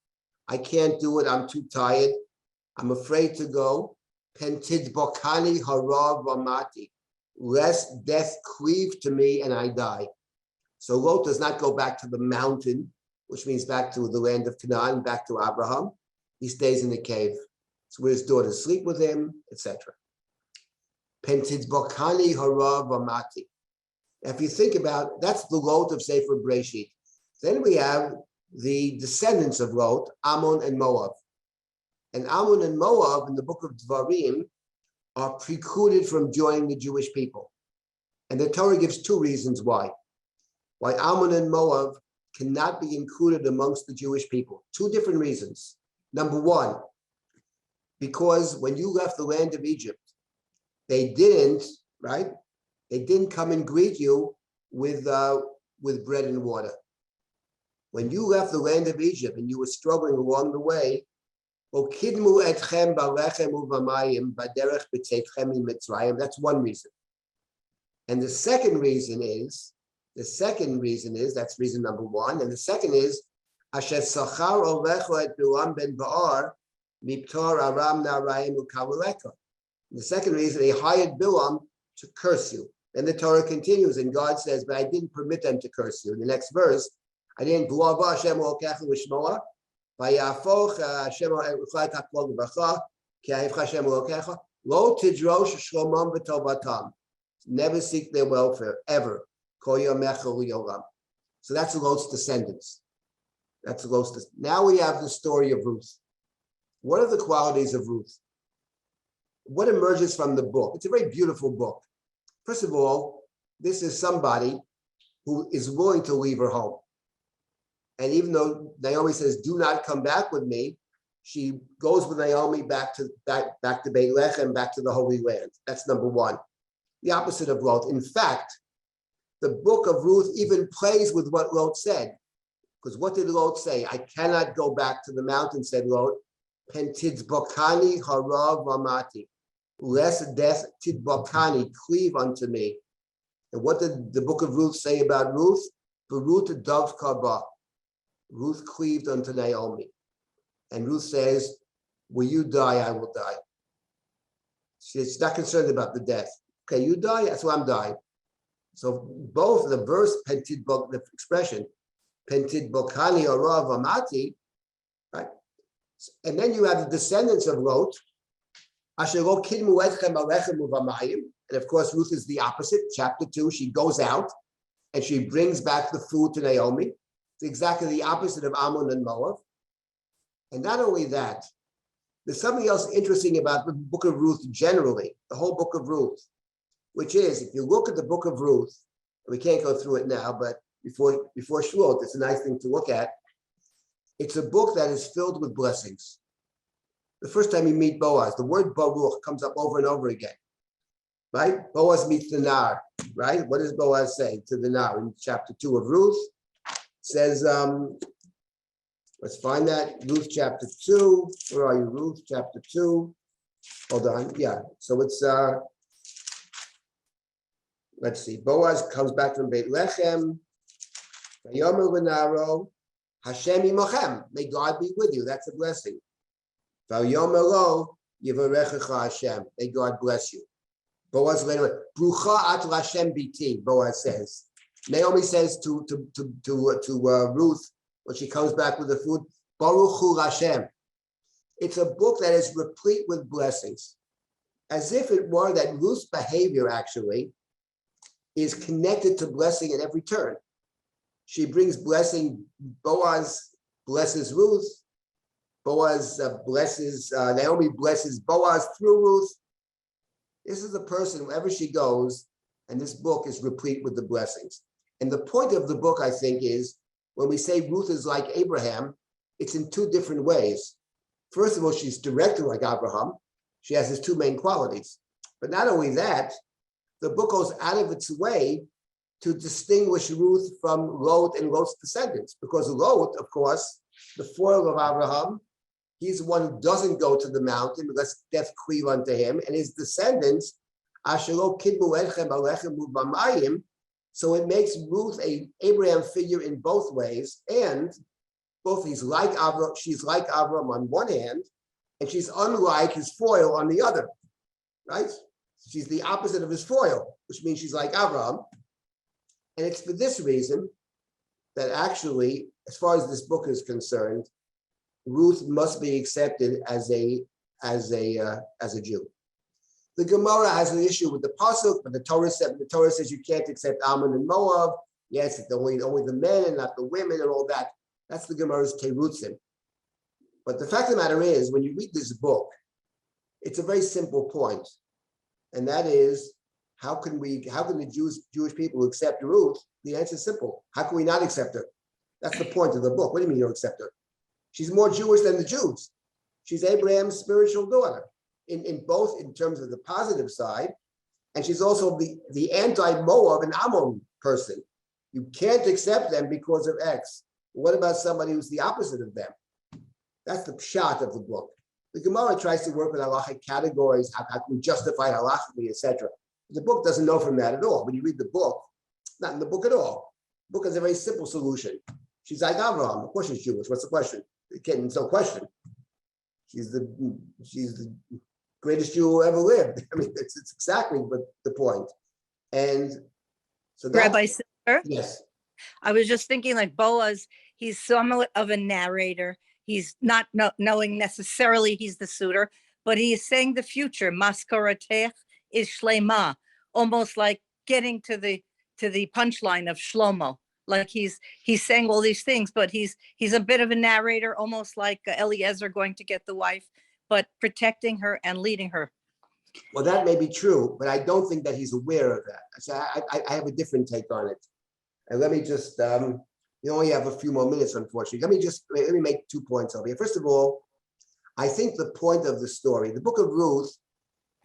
I can't do it, I'm too tired, I'm afraid to go. Pentidbokani harav vamati, lest death cleave to me and I die. So Lot does not go back to the mountain, which means back to the land of Canaan, back to Abraham. He stays in the cave. It's where his daughters sleep with him, etc. Pentidbokani harav vamati. If you think about, that's the Lot of Sefer Breshit. Then we have the descendants of Lot, Ammon and Moab. And Ammon and Moab in the book of Dvarim are precluded from joining the Jewish people. And the Torah gives two reasons why. Why Ammon and Moab cannot be included amongst the Jewish people. Two different reasons. Number one, because when you left the land of Egypt, they didn't, right? They didn't come and greet you with bread and water. When you left the land of Egypt and you were struggling along the way, that's one reason. And the second reason is, that's reason number one. And the second is, the second reason, they hired Bilam to curse you. Then the Torah continues, and God says, but I didn't permit them to curse you. In the next verse, I didn't blow up Hashem Elokecha Lishmoa, Vayafoch Hashem Elokecha Taklog V'Bacha, Ki Ha'ivcha Hashem Elokecha, Lo Tidrosh Shlomam V'Tovatam. Never seek their welfare, ever. Kol Yomecha L'Yolam. So that's Lot's descendants. Now we have the story of Ruth. What are the qualities of Ruth? What emerges from the book? It's a very beautiful book. First of all, this is somebody who is willing to leave her home. And even though Naomi says, do not come back with me, she goes with Naomi back to Beit Lechem, back to the Holy Land. That's number one. The opposite of Lot. In fact, the book of Ruth even plays with what Lot said. Because what did Lot say? I cannot go back to the mountain, said Lot. Pentidbokani harav vamati. Lest death tidbokani, cleave unto me. And what did the book of Ruth say about Ruth? Ruth dov kaba. Ruth cleaved unto Naomi. And Ruth says, will you die, I will die. She's not concerned about the death. Okay, you die, that's why I'm dying. So both the verse, the expression, pentidbokani harav vamati, right? And then you have the descendants of Lot. And of course, Ruth is the opposite. Chapter 2, she goes out and she brings back the food to Naomi. It's exactly the opposite of Ammon and Moab. And not only that, there's something else interesting about the book of Ruth generally, the whole book of Ruth, which is, if you look at the book of Ruth, we can't go through it now, but before Shavuot, it's a nice thing to look at. It's a book that is filled with blessings. The first time you meet Boaz, the word Baruch comes up over and over again, right? Boaz meets the Nar, right? What does Boaz say to the Nar in chapter 2 of Ruth? It says, let's find that, Ruth chapter 2. Where are you, Ruth chapter 2? Hold on, yeah. So it's, let's see, Boaz comes back from Beit Lechem. Vayomer Lenaro, Hashem imochem, may God be with you. That's a blessing. Vayomer lo, Yivarechecha Hashem, may God bless you. Boaz later, Brucha at Hashem biti, Boaz says. Naomi says to Ruth, when she comes back with the food, Baruch Hu Hashem. It's a book that is replete with blessings, as if it were that Ruth's behavior actually is connected to blessing at every turn. She brings blessing. Boaz blesses Ruth. Boaz blesses, Naomi blesses Boaz through Ruth. This is the person, wherever she goes, and this book is replete with the blessings. And the point of the book, I think, is when we say Ruth is like Abraham, it's in two different ways. First of all, she's directly like Avraham. She has his two main qualities. But not only that, the book goes out of its way to distinguish Ruth from Lot and Lot's descendants, because Lot, of course, the foil of Avraham, he's the one who doesn't go to the mountain unless death cleave unto him, and his descendants, Ashelo kidmu elechem alechem u'bamayim. So it makes Ruth a Abraham figure in both ways, and both she's like Avraham on one hand, and she's unlike his foil on the other, right? She's the opposite of his foil, which means she's like Avraham. And it's for this reason that actually, as far as this book is concerned, Ruth must be accepted as a Jew. The Gemara has an issue with the pasuk, but the Torah says you can't accept Ammon and Moab. Yes, it's only the men and not the women and all that. That's the Gemara's terutzim. But the fact of the matter is, when you read this book, it's a very simple point, and that is, how can the Jewish people accept Ruth? The answer is simple. How can we not accept her? That's the point of the book. What do you mean you don't accept her? She's more Jewish than the Jews. She's Abraham's spiritual daughter, in both in terms of the positive side, and she's also the anti-Moab and Ammon person. You can't accept them because of X. What about somebody who's the opposite of them? That's the pshat of the book. The Gemara tries to work with halachic categories, how can we justify halachically, etc. The book doesn't know from that at all. When you read the book, it's not in the book at all. The book has a very simple solution. She's like Avraham. Of course she's Jewish. What's the question? It's no question. She's the greatest Jew who ever lived. I mean, it's exactly the point. And so that, Rabbi Silber? Yes. I was just thinking, like Boaz, he's somewhat of a narrator. He's not knowing necessarily he's the suitor, but he is saying the future. Maskaratech is shlema, almost like getting to the punchline of Shlomo. Like he's saying all these things, but he's a bit of a narrator, almost like Eliezer going to get the wife, but protecting her and leading her. Well, that may be true, but I don't think that he's aware of that. So I have a different take on it. And let me just, you only have a few more minutes, unfortunately. Let me make 2 points over here. First of all, I think the point of the story, the book of Ruth,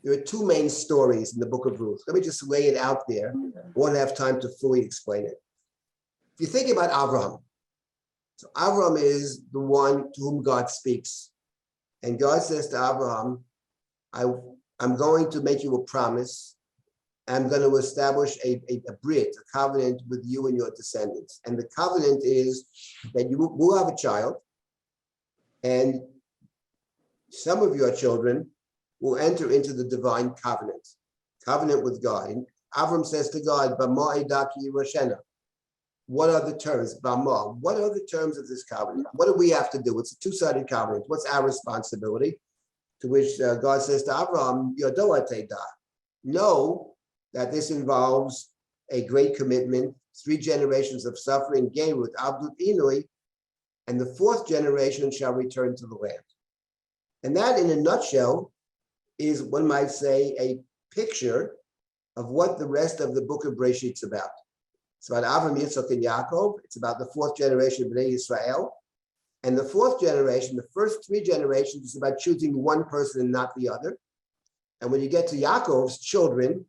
there are 2 main stories in the book of Ruth. Let me just lay it out there. I won't have time to fully explain it. If you think about Avraham, so Avraham is the one to whom God speaks. And God says to Avraham, I'm going to make you a promise. I'm going to establish a brit, a covenant with you and your descendants. And the covenant is that you will have a child, and some of your children will enter into the divine covenant with God. And Avram says to God, Bama edaki Roshena. What are the terms? Bama. What are the terms of this covenant? What do we have to do? It's a 2-sided covenant. What's our responsibility? To which God says to Avraham, Yodoa Teda. Know that this involves a great commitment, 3 generations of suffering, Gerut, Abdut Inui, and the fourth generation shall return to the land. And that, in a nutshell, is, one might say, a picture of what the rest of the book of Bereshit is about. It's about Avraham, Yitzchak, and Yaakov. It's about the fourth generation of Bnei Yisrael. And the fourth generation, the first three generations, is about choosing one person and not the other. And when you get to Yaakov's children,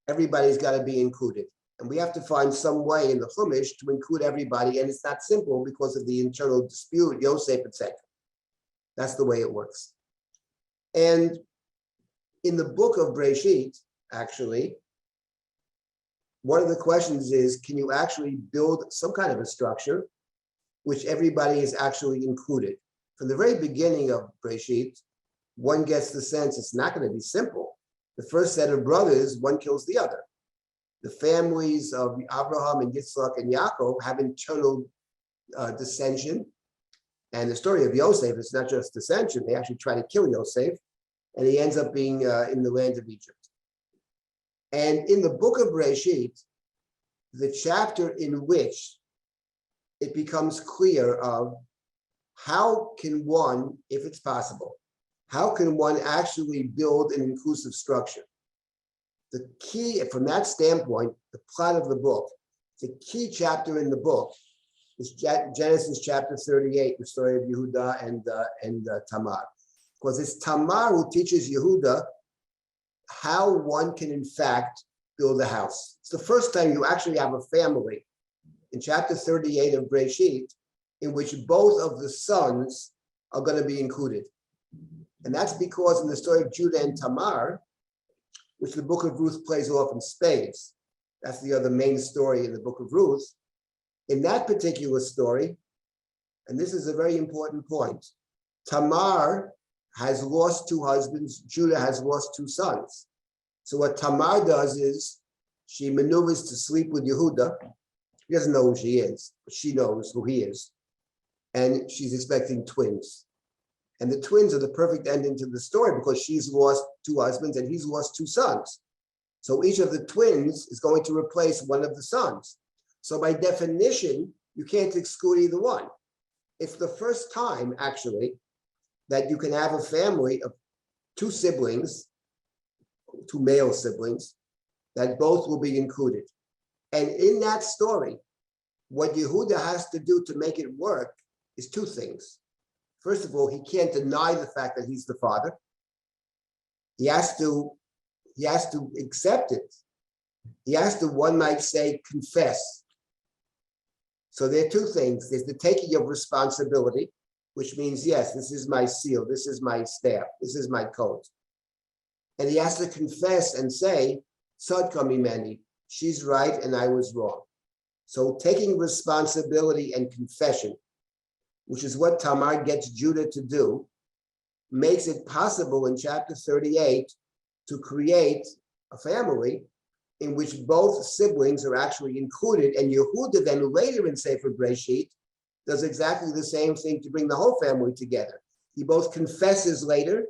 everybody's got to be included. And we have to find some way in the Chumash to include everybody. And it's not simple because of the internal dispute, Yosef, etc. That's the way it works. And in the book of Bereshit, actually, one of the questions is, can you actually build some kind of a structure which everybody is actually included? From the very beginning of Bereshit, one gets the sense it's not going to be simple. The first set of brothers, one kills the other. The families of Avraham and Yitzchak and Yaakov have internal dissension. And the story of Yosef is not just dissension. They actually try to kill Yosef, and he ends up being in the land of Egypt. And in the book of Bereshit, the chapter in which it becomes clear of how can one, if it's possible, how can one actually build an inclusive structure? The key, from that standpoint, the plot of the book, the key chapter in the book is Genesis chapter 38, the story of Yehuda and Tamar. Because it's Tamar who teaches Yehuda how one can, in fact, build a house. It's the first time you actually have a family in chapter 38 of Bereshit in which both of the sons are going to be included. And that's because in the story of Judah and Tamar, which the book of Ruth plays off in spades, that's the other main story in the book of Ruth. In that particular story, and this is a very important point, Tamar has lost two husbands, Judah has lost two sons. So what Tamar does is she maneuvers to sleep with Yehuda. He doesn't know who she is, but she knows who he is. And she's expecting twins. And the twins are the perfect ending to the story because she's lost two husbands and he's lost two sons. So each of the twins is going to replace one of the sons. So by definition, you can't exclude either one. It's the first time, actually, that you can have a family of two siblings, two male siblings, that both will be included. And in that story, what Yehuda has to do to make it work is two things. First of all, he can't deny the fact that he's the father. He has to accept it. He has to, one might say, confess. So there are two things. There's the taking of responsibility, which means, yes, this is my seal, this is my staff, this is my coat. And he has to confess and say, Tzadka mimeni, she's right and I was wrong. So taking responsibility and confession, which is what Tamar gets Judah to do, makes it possible in chapter 38 to create a family in which both siblings are actually included. And Yehuda then later in Sefer Bereshit does exactly the same thing to bring the whole family together. He both confesses later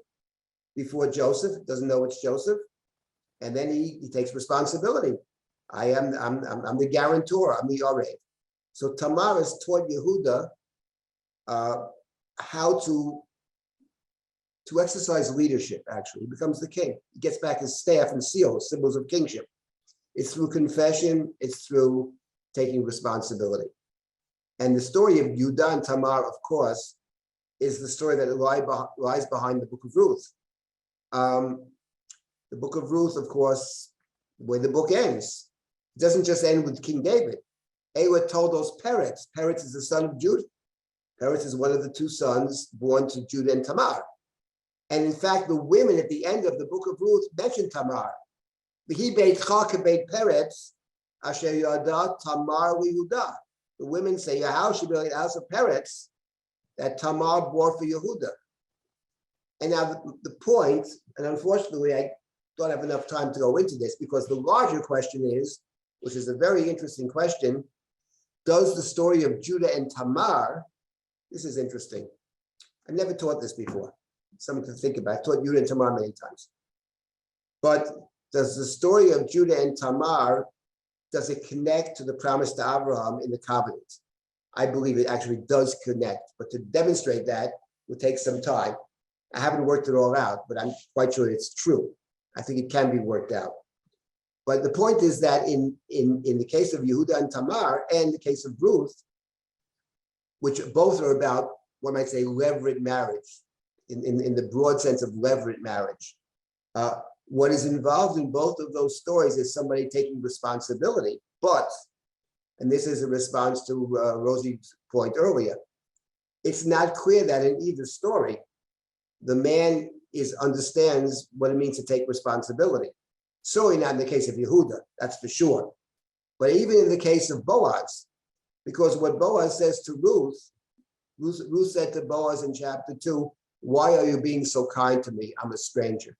before Joseph, doesn't know it's Joseph, and then he takes responsibility. I'm the guarantor, I'm the Orev. So Tamar has taught Yehuda how to exercise leadership, actually. He becomes the king. He gets back his staff and seal, symbols of kingship. It's through confession, it's through taking responsibility. And the story of Yehuda and Tamar, of course, is the story that lies behind the book of Ruth. The book of Ruth, of course, where the book ends, it doesn't just end with King David. Elah told those Peretz. Peretz is the son of Judah. Peretz is one of the two sons born to Judah and Tamar. And in fact, the women at the end of the book of Ruth mention Tamar. V'hi beitcha kebeit Peretz, asher yada Tamar liYehuda. The women say, your house should be like the house of Peretz that Tamar bore for Yehuda. And now the point, and unfortunately, I don't have enough time to go into this because the larger question is, which is a very interesting question, does the story of Judah and Tamar, this is interesting. I never taught this before. Something to think about. I taught Judah and Tamar many times. But does the story of Judah and Tamar, does it connect to the promise to Avraham in the covenant? I believe it actually does connect, but to demonstrate that will take some time. I haven't worked it all out, but I'm quite sure it's true. I think it can be worked out. But the point is that in the case of Yehuda and Tamar and the case of Ruth, which both are about, one might say, levirate marriage, in the broad sense of levirate marriage. What is involved in both of those stories is somebody taking responsibility. But, and this is a response to Rosie's point earlier, it's not clear that in either story, the man understands what it means to take responsibility. Certainly not in the case of Yehuda, that's for sure. But even in the case of Boaz, because what Boaz says to Ruth said to Boaz in chapter 2, why are you being so kind to me? I'm a stranger.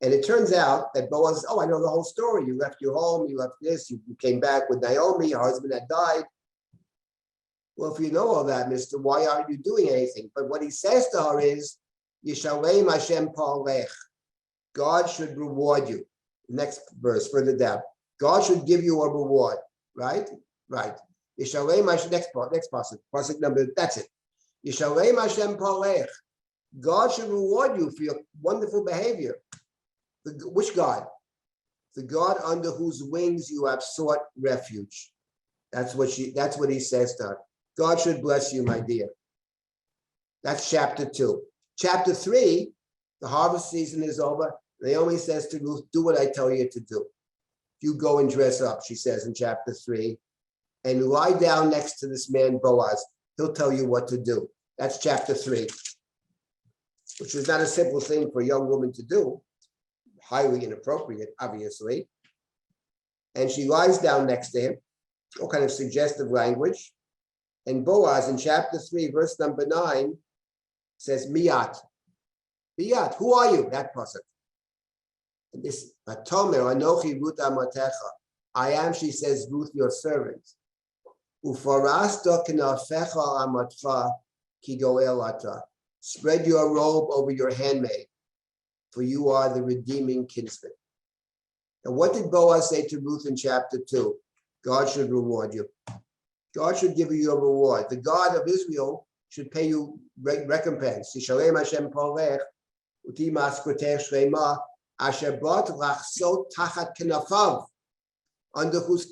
And it turns out that Boaz says, oh, I know the whole story. You left your home, you left this, you came back with Naomi, your husband had died. Well, if you know all that, mister, why aren't you doing anything? But what he says to her is, Yishalem Hashem Palech. God should reward you. Next verse, further down. God should give you a reward, right? Right. Yishalem Hashem, next pasuk number, that's it. Yishalem Hashem Palech. God should reward you for your wonderful behavior. Which God? The God under whose wings you have sought refuge. That's what he says to her. God should bless you, my dear. That's chapter 2. Chapter 3, the harvest season is over. Naomi says to Ruth, do what I tell you to do. You go and dress up, she says in chapter 3, and lie down next to this man, Boaz. He'll tell you what to do. That's chapter 3, which is not a simple thing for a young woman to do. Highly inappropriate, obviously. And she lies down next to him, all kind of suggestive language. And Boaz in chapter 3, verse number 9, says, Miyat. Miyat, who are you? That pasuk. And this, Atomer, Anochi Ruth Amatecha. I am, she says, Ruth, your servant. Ufarasta knafecha amatcha ki goel ata. Spread your robe over your handmaid, for you are the redeeming kinsman. And what did Boaz say to Ruth in chapter 2? God should reward you. God should give you a reward. The God of Israel should pay you recompense. Yishalem Hashem Polech, uti maskoteh shlema, asher bot lachsot tachat knafav, under whose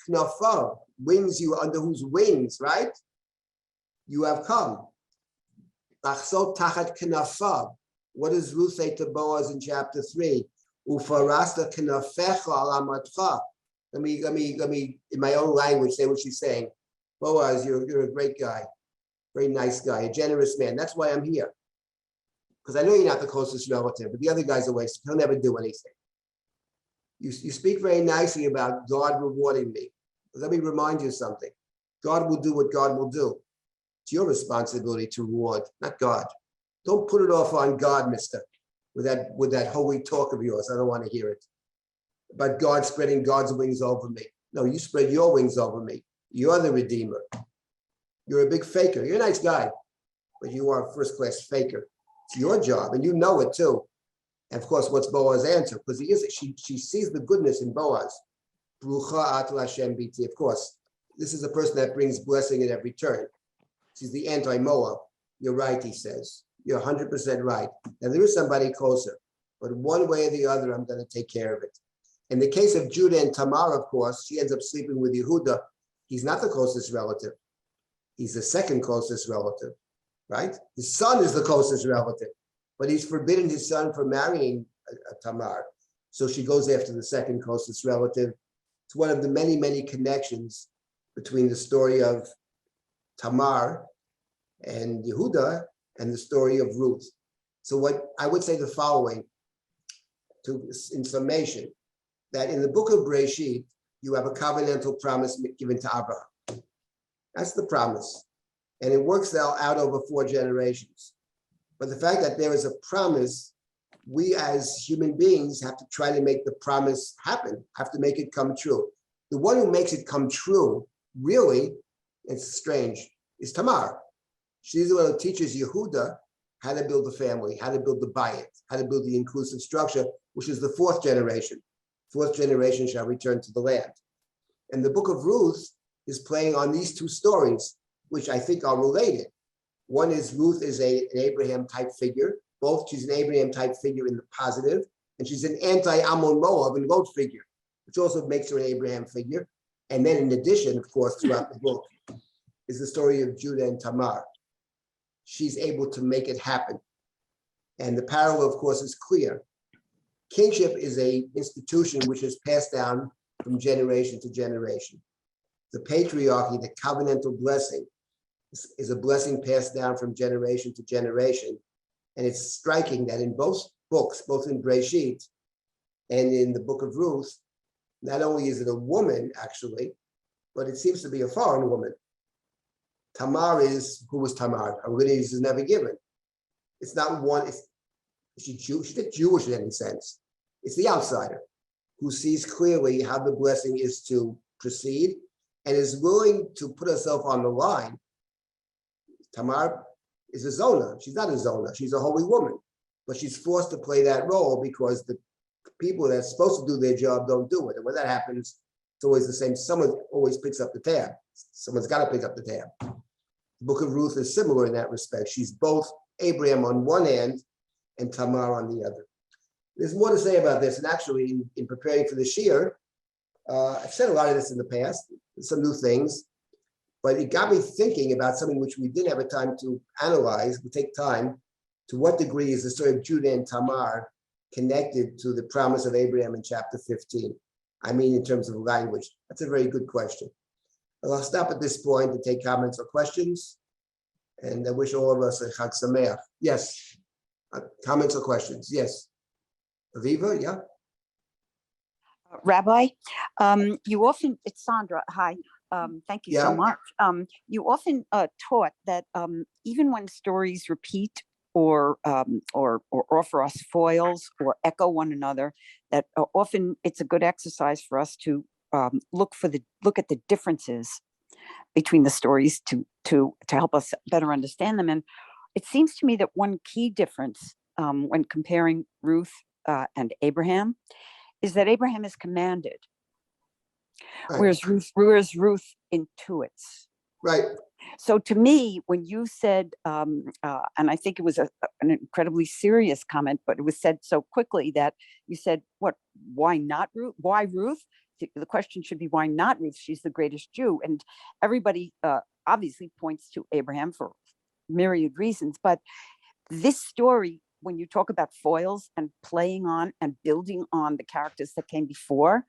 knafav, wings you, under whose wings, right? You have come. Lachsot tachat knafav. What does Ruth say to Boaz in chapter 3? Ufarasta knafecha al amatcha. Let me, in my own language, say what she's saying. Boaz, you're a great guy, very nice guy, a generous man. That's why I'm here. Because I know you're not the closest relative, but the other guy's away, so he'll never do anything. You speak very nicely about God rewarding me. But let me remind you something. God will do what God will do. It's your responsibility to reward, not God. Don't put it off on God, mister, with that holy talk of yours. I don't want to hear it. About God spreading God's wings over me. No, you spread your wings over me. You're the redeemer. You're a big faker. You're a nice guy, but you are a first-class faker. It's your job, and you know it too. And of course, what's Boaz's answer? Because she sees the goodness in Boaz. Brucha at Hashem biti. Of course, this is a person that brings blessing at every turn. She's the anti-Moab. You're right, he says. You're 100% right. Now, there is somebody closer, but one way or the other, I'm going to take care of it. In the case of Judah and Tamar, of course, she ends up sleeping with Yehuda. He's not the closest relative. He's the second closest relative, right? His son is the closest relative, but he's forbidden his son from marrying Tamar. So she goes after the second closest relative. It's one of the many, many connections between the story of Tamar and Yehuda and the story of Ruth. So what I would say the following, in summation, that in the book of Bereshit, you have a covenantal promise given to Avraham. That's the promise. And it works out over 4 generations. But the fact that there is a promise, we as human beings have to try to make the promise happen, have to make it come true. The one who makes it come true, really, it's strange, is Tamar. She's the one who teaches Yehuda how to build a family, how to build the bayit, how to build the inclusive structure, which is the 4th generation. 4th generation shall return to the land. In the book of Ruth, is playing on these two stories, which I think are related. One is Ruth is an Abraham type figure. Both, she's an Abraham type figure in the positive, and she's an anti-Ammon Moab and Lot figure, which also makes her an Abraham figure. And then in addition, of course, throughout the book, is the story of Judah and Tamar. She's able to make it happen. And the parallel, of course, is clear. Kingship is an institution which is passed down from generation to generation. The patriarchy, the covenantal blessing, is a blessing passed down from generation to generation. And it's striking that in both books, both in Breshit and in the book of Ruth, not only is it a woman, actually, but it seems to be a foreign woman. Tamar is, who was Tamar? Her lineage is never given. It's not one, is she Jewish? She's not Jewish in any sense. It's the outsider who sees clearly how the blessing is to proceed and is willing to put herself on the line. Tamar is a Zona. She's not a Zona. She's a holy woman, but she's forced to play that role because the people that's supposed to do their job don't do it. And when that happens, it's always the same. Someone always picks up the tab. Someone's got to pick up the tab. The book of Ruth is similar in that respect. She's both Abraham on one hand and Tamar on the other. There's more to say about this. And actually, in preparing for this year, I've said a lot of this in the past, some new things, but it got me thinking about something which we didn't have a time to analyze. We take time. To what degree is the story of Judah and Tamar connected to the promise of Abraham in chapter 15? I mean, in terms of language. That's a very good question. Well, I'll stop at this point to take comments or questions. And I wish all of us a Chag Sameach. Yes. Comments or questions? Yes. Aviva, yeah. Rabbi, you often, it's Sandra, hi, thank you so much. You often taught that even when stories repeat or offer us foils or echo one another, that often it's a good exercise for us to look at the differences between the stories to help us better understand them. And it seems to me that one key difference when comparing Ruth and Abraham is that Abraham is commanded, Right. whereas Ruth intuits. Right. So to me, when you said, and I think it was an incredibly serious comment, but it was said so quickly that you said, why not Ruth? Why Ruth? The question should be, why not Ruth? She's the greatest Jew. And everybody obviously points to Abraham for myriad reasons. But this story, when you talk about foils and playing on and building on the characters that came before,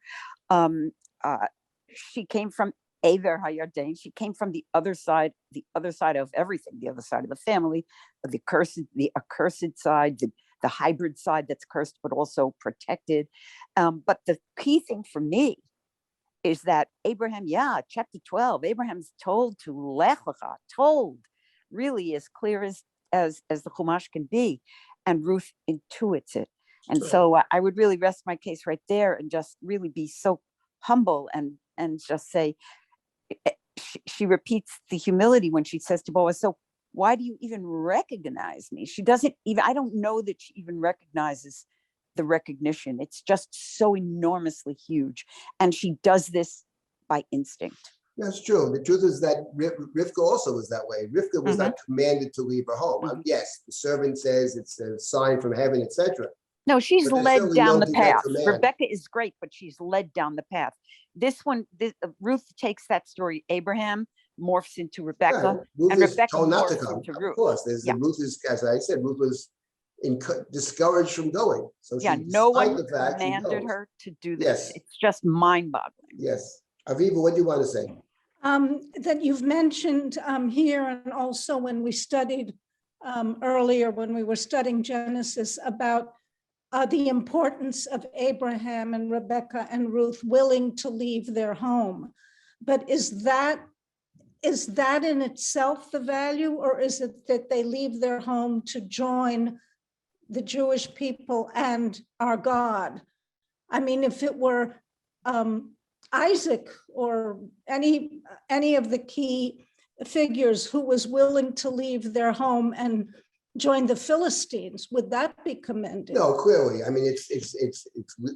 she came from Aver HaYarden. She came from the other side of everything, the other side of the family, the accursed side, the hybrid side that's cursed but also protected. But the key thing for me is that Abraham, chapter 12, Abraham's told to Lech Lecha, told really as clear as the Chumash can be, and Ruth intuits it. And so I would really rest my case right there and just really be so humble and just say, she repeats the humility when she says to Boaz, so why do you even recognize me? She doesn't even, I don't know that she even recognizes the recognition. It's just so enormously huge. And she does this by instinct. That's true. The truth is that Rivka also was that way. Rivka was not commanded to leave her home. Yes, the servant says it's a sign from heaven, etc. No, she's led down the path. Rebecca is great, but she's led down the path. Ruth takes that story, Abraham morphs into Rebecca, and Rebecca morphs into Ruth. Of course, Ruth is, as I said, Ruth was discouraged from going. So no one commanded her to do this. Yes. It's just mind-boggling. Yes. Aviva, what do you want to say? That you've mentioned here, and also when we studied earlier, when we were studying Genesis, about the importance of Abraham and Rebecca and Ruth willing to leave their home. But is that in itself the value, or is it that they leave their home to join the Jewish people and our God? I mean, if it were Isaac or any of the key figures who was willing to leave their home and join the Philistines, would that be commended? No, clearly. I mean, it's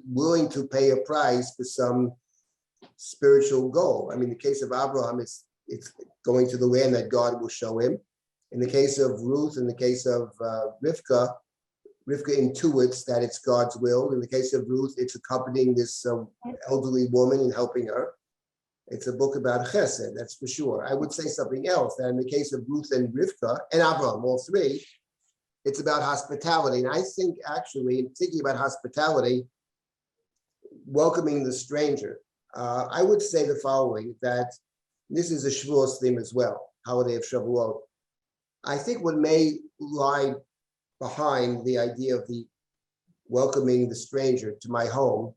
willing to pay a price for some spiritual goal. I mean, in the case of Avraham, it's going to the land that God will show him. In the case of Ruth, in the case of Rivka intuits that it's God's will. In the case of Ruth, it's accompanying this elderly woman and helping her. It's a book about chesed, that's for sure. I would say something else, that in the case of Ruth and Rivka and Avraham, all three, it's about hospitality. And I think actually, in thinking about hospitality, welcoming the stranger, I would say the following, that this is a Shavuos theme as well, holiday of Shavuot. I think what may lie behind the idea of the welcoming the stranger to my home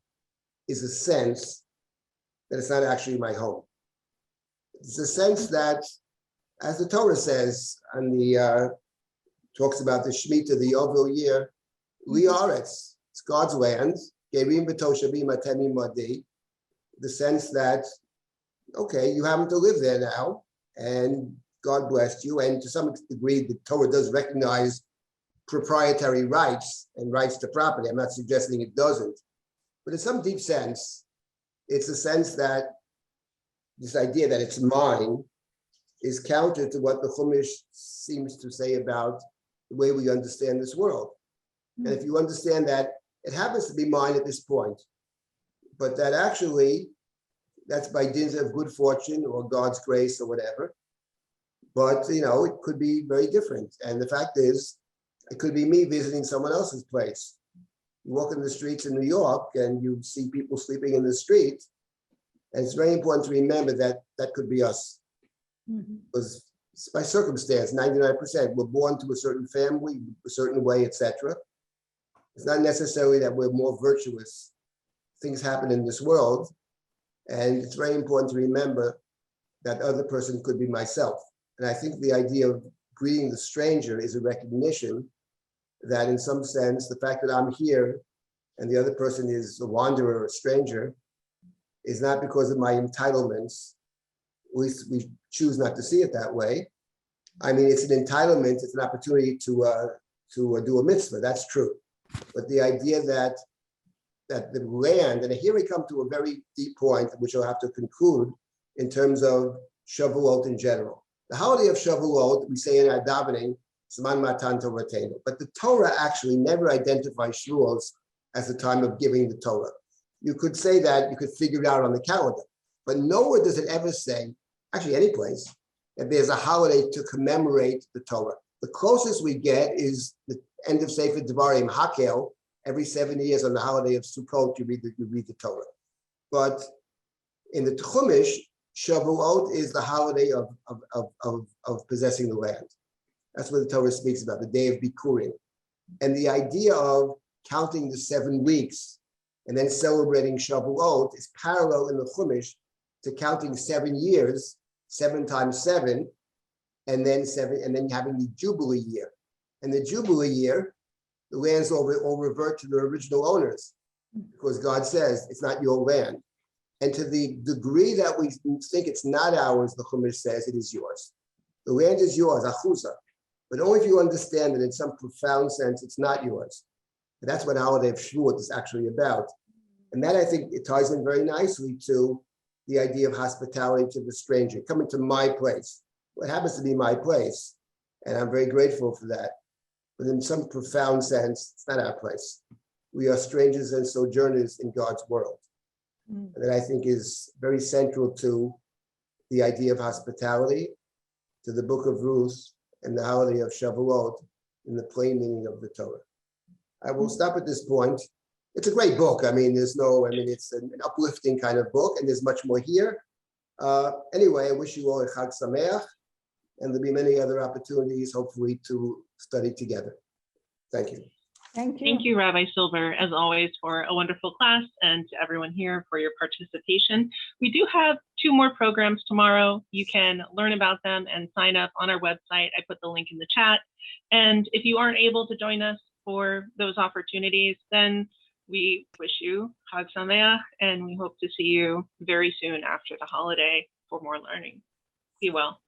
is a sense that it's not actually my home. It's a sense that, as the Torah says, and the talks about the Shemitah, the Yovel year, Li Aretz, it's God's land, Gerim v'Toshavim Atem Imadi, the sense that, okay, you happen to live there now, and God blessed you, and to some degree, the Torah does recognize proprietary rights and rights to property. I'm not suggesting it doesn't, but in some deep sense, it's a sense that this idea that it's mine is counter to what the Chumash seems to say about the way we understand this world. And if you understand that it happens to be mine at this point, but that actually that's by dint of good fortune or God's grace or whatever. But it could be very different. And the fact is, it could be me visiting someone else's place. You walk in the streets in New York and you see people sleeping in the street. And it's very important to remember that that could be us. Because by circumstance, 99%, we're born to a certain family, a certain way, etc. It's not necessarily that we're more virtuous. Things happen in this world. And it's very important to remember that other person could be myself. And I think the idea of greeting the stranger is a recognition that in some sense, the fact that I'm here and the other person is a wanderer or a stranger is not because of my entitlements. At least we choose not to see it that way. I mean, it's an entitlement, it's an opportunity to do a mitzvah, that's true. But the idea that the land, and here we come to a very deep point, which I'll have to conclude in terms of Shavuot in general. The holiday of Shavuot, we say in our davening, Zman Matan Toratenu, but the Torah actually never identifies Shavuot as the time of giving the Torah. You could say that, you could figure it out on the calendar, but nowhere does it ever say, actually any place, that there's a holiday to commemorate the Torah. The closest we get is the end of Sefer Devarim, Hakel. Every 7 years on the holiday of Sukkot, you read the Torah. But in the Chumash, Shavuot is the holiday of possessing the land. That's what the Torah speaks about, the day of Bikurim. And the idea of counting the 7 weeks and then celebrating Shavuot is parallel in the Chumash to counting 7 years, 7 times 7, and then having the Jubilee year. And the Jubilee year, the lands all revert to their original owners, because God says it's not your land. And to the degree that we think it's not ours, the Chumash says it is yours. The land is yours, achuza, but only if you understand that in some profound sense it's not yours. And that's what the holiday of Shavuot is actually about. And that, I think, it ties in very nicely to the idea of hospitality to the stranger, coming to my place. Well, it happens to be my place, and I'm very grateful for that. But in some profound sense, it's not our place. We are strangers and sojourners in God's world. And that, I think, is very central to the idea of hospitality, to the book of Ruth, and the holiday of Shavuot, in the plain meaning of the Torah. I will stop at this point. It's a great book. I mean, it's an uplifting kind of book, and there's much more here. Anyway, I wish you all a Chag Sameach, and there'll be many other opportunities, hopefully, to study together. Thank you. Thank you. Thank you, Rabbi Silber, as always, for a wonderful class, and to everyone here for your participation. We do have 2 more programs tomorrow. You can learn about them and sign up on our website. I put the link in the chat. And if you aren't able to join us for those opportunities, then we wish you Chag Sameach, and we hope to see you very soon after the holiday for more learning. Be well.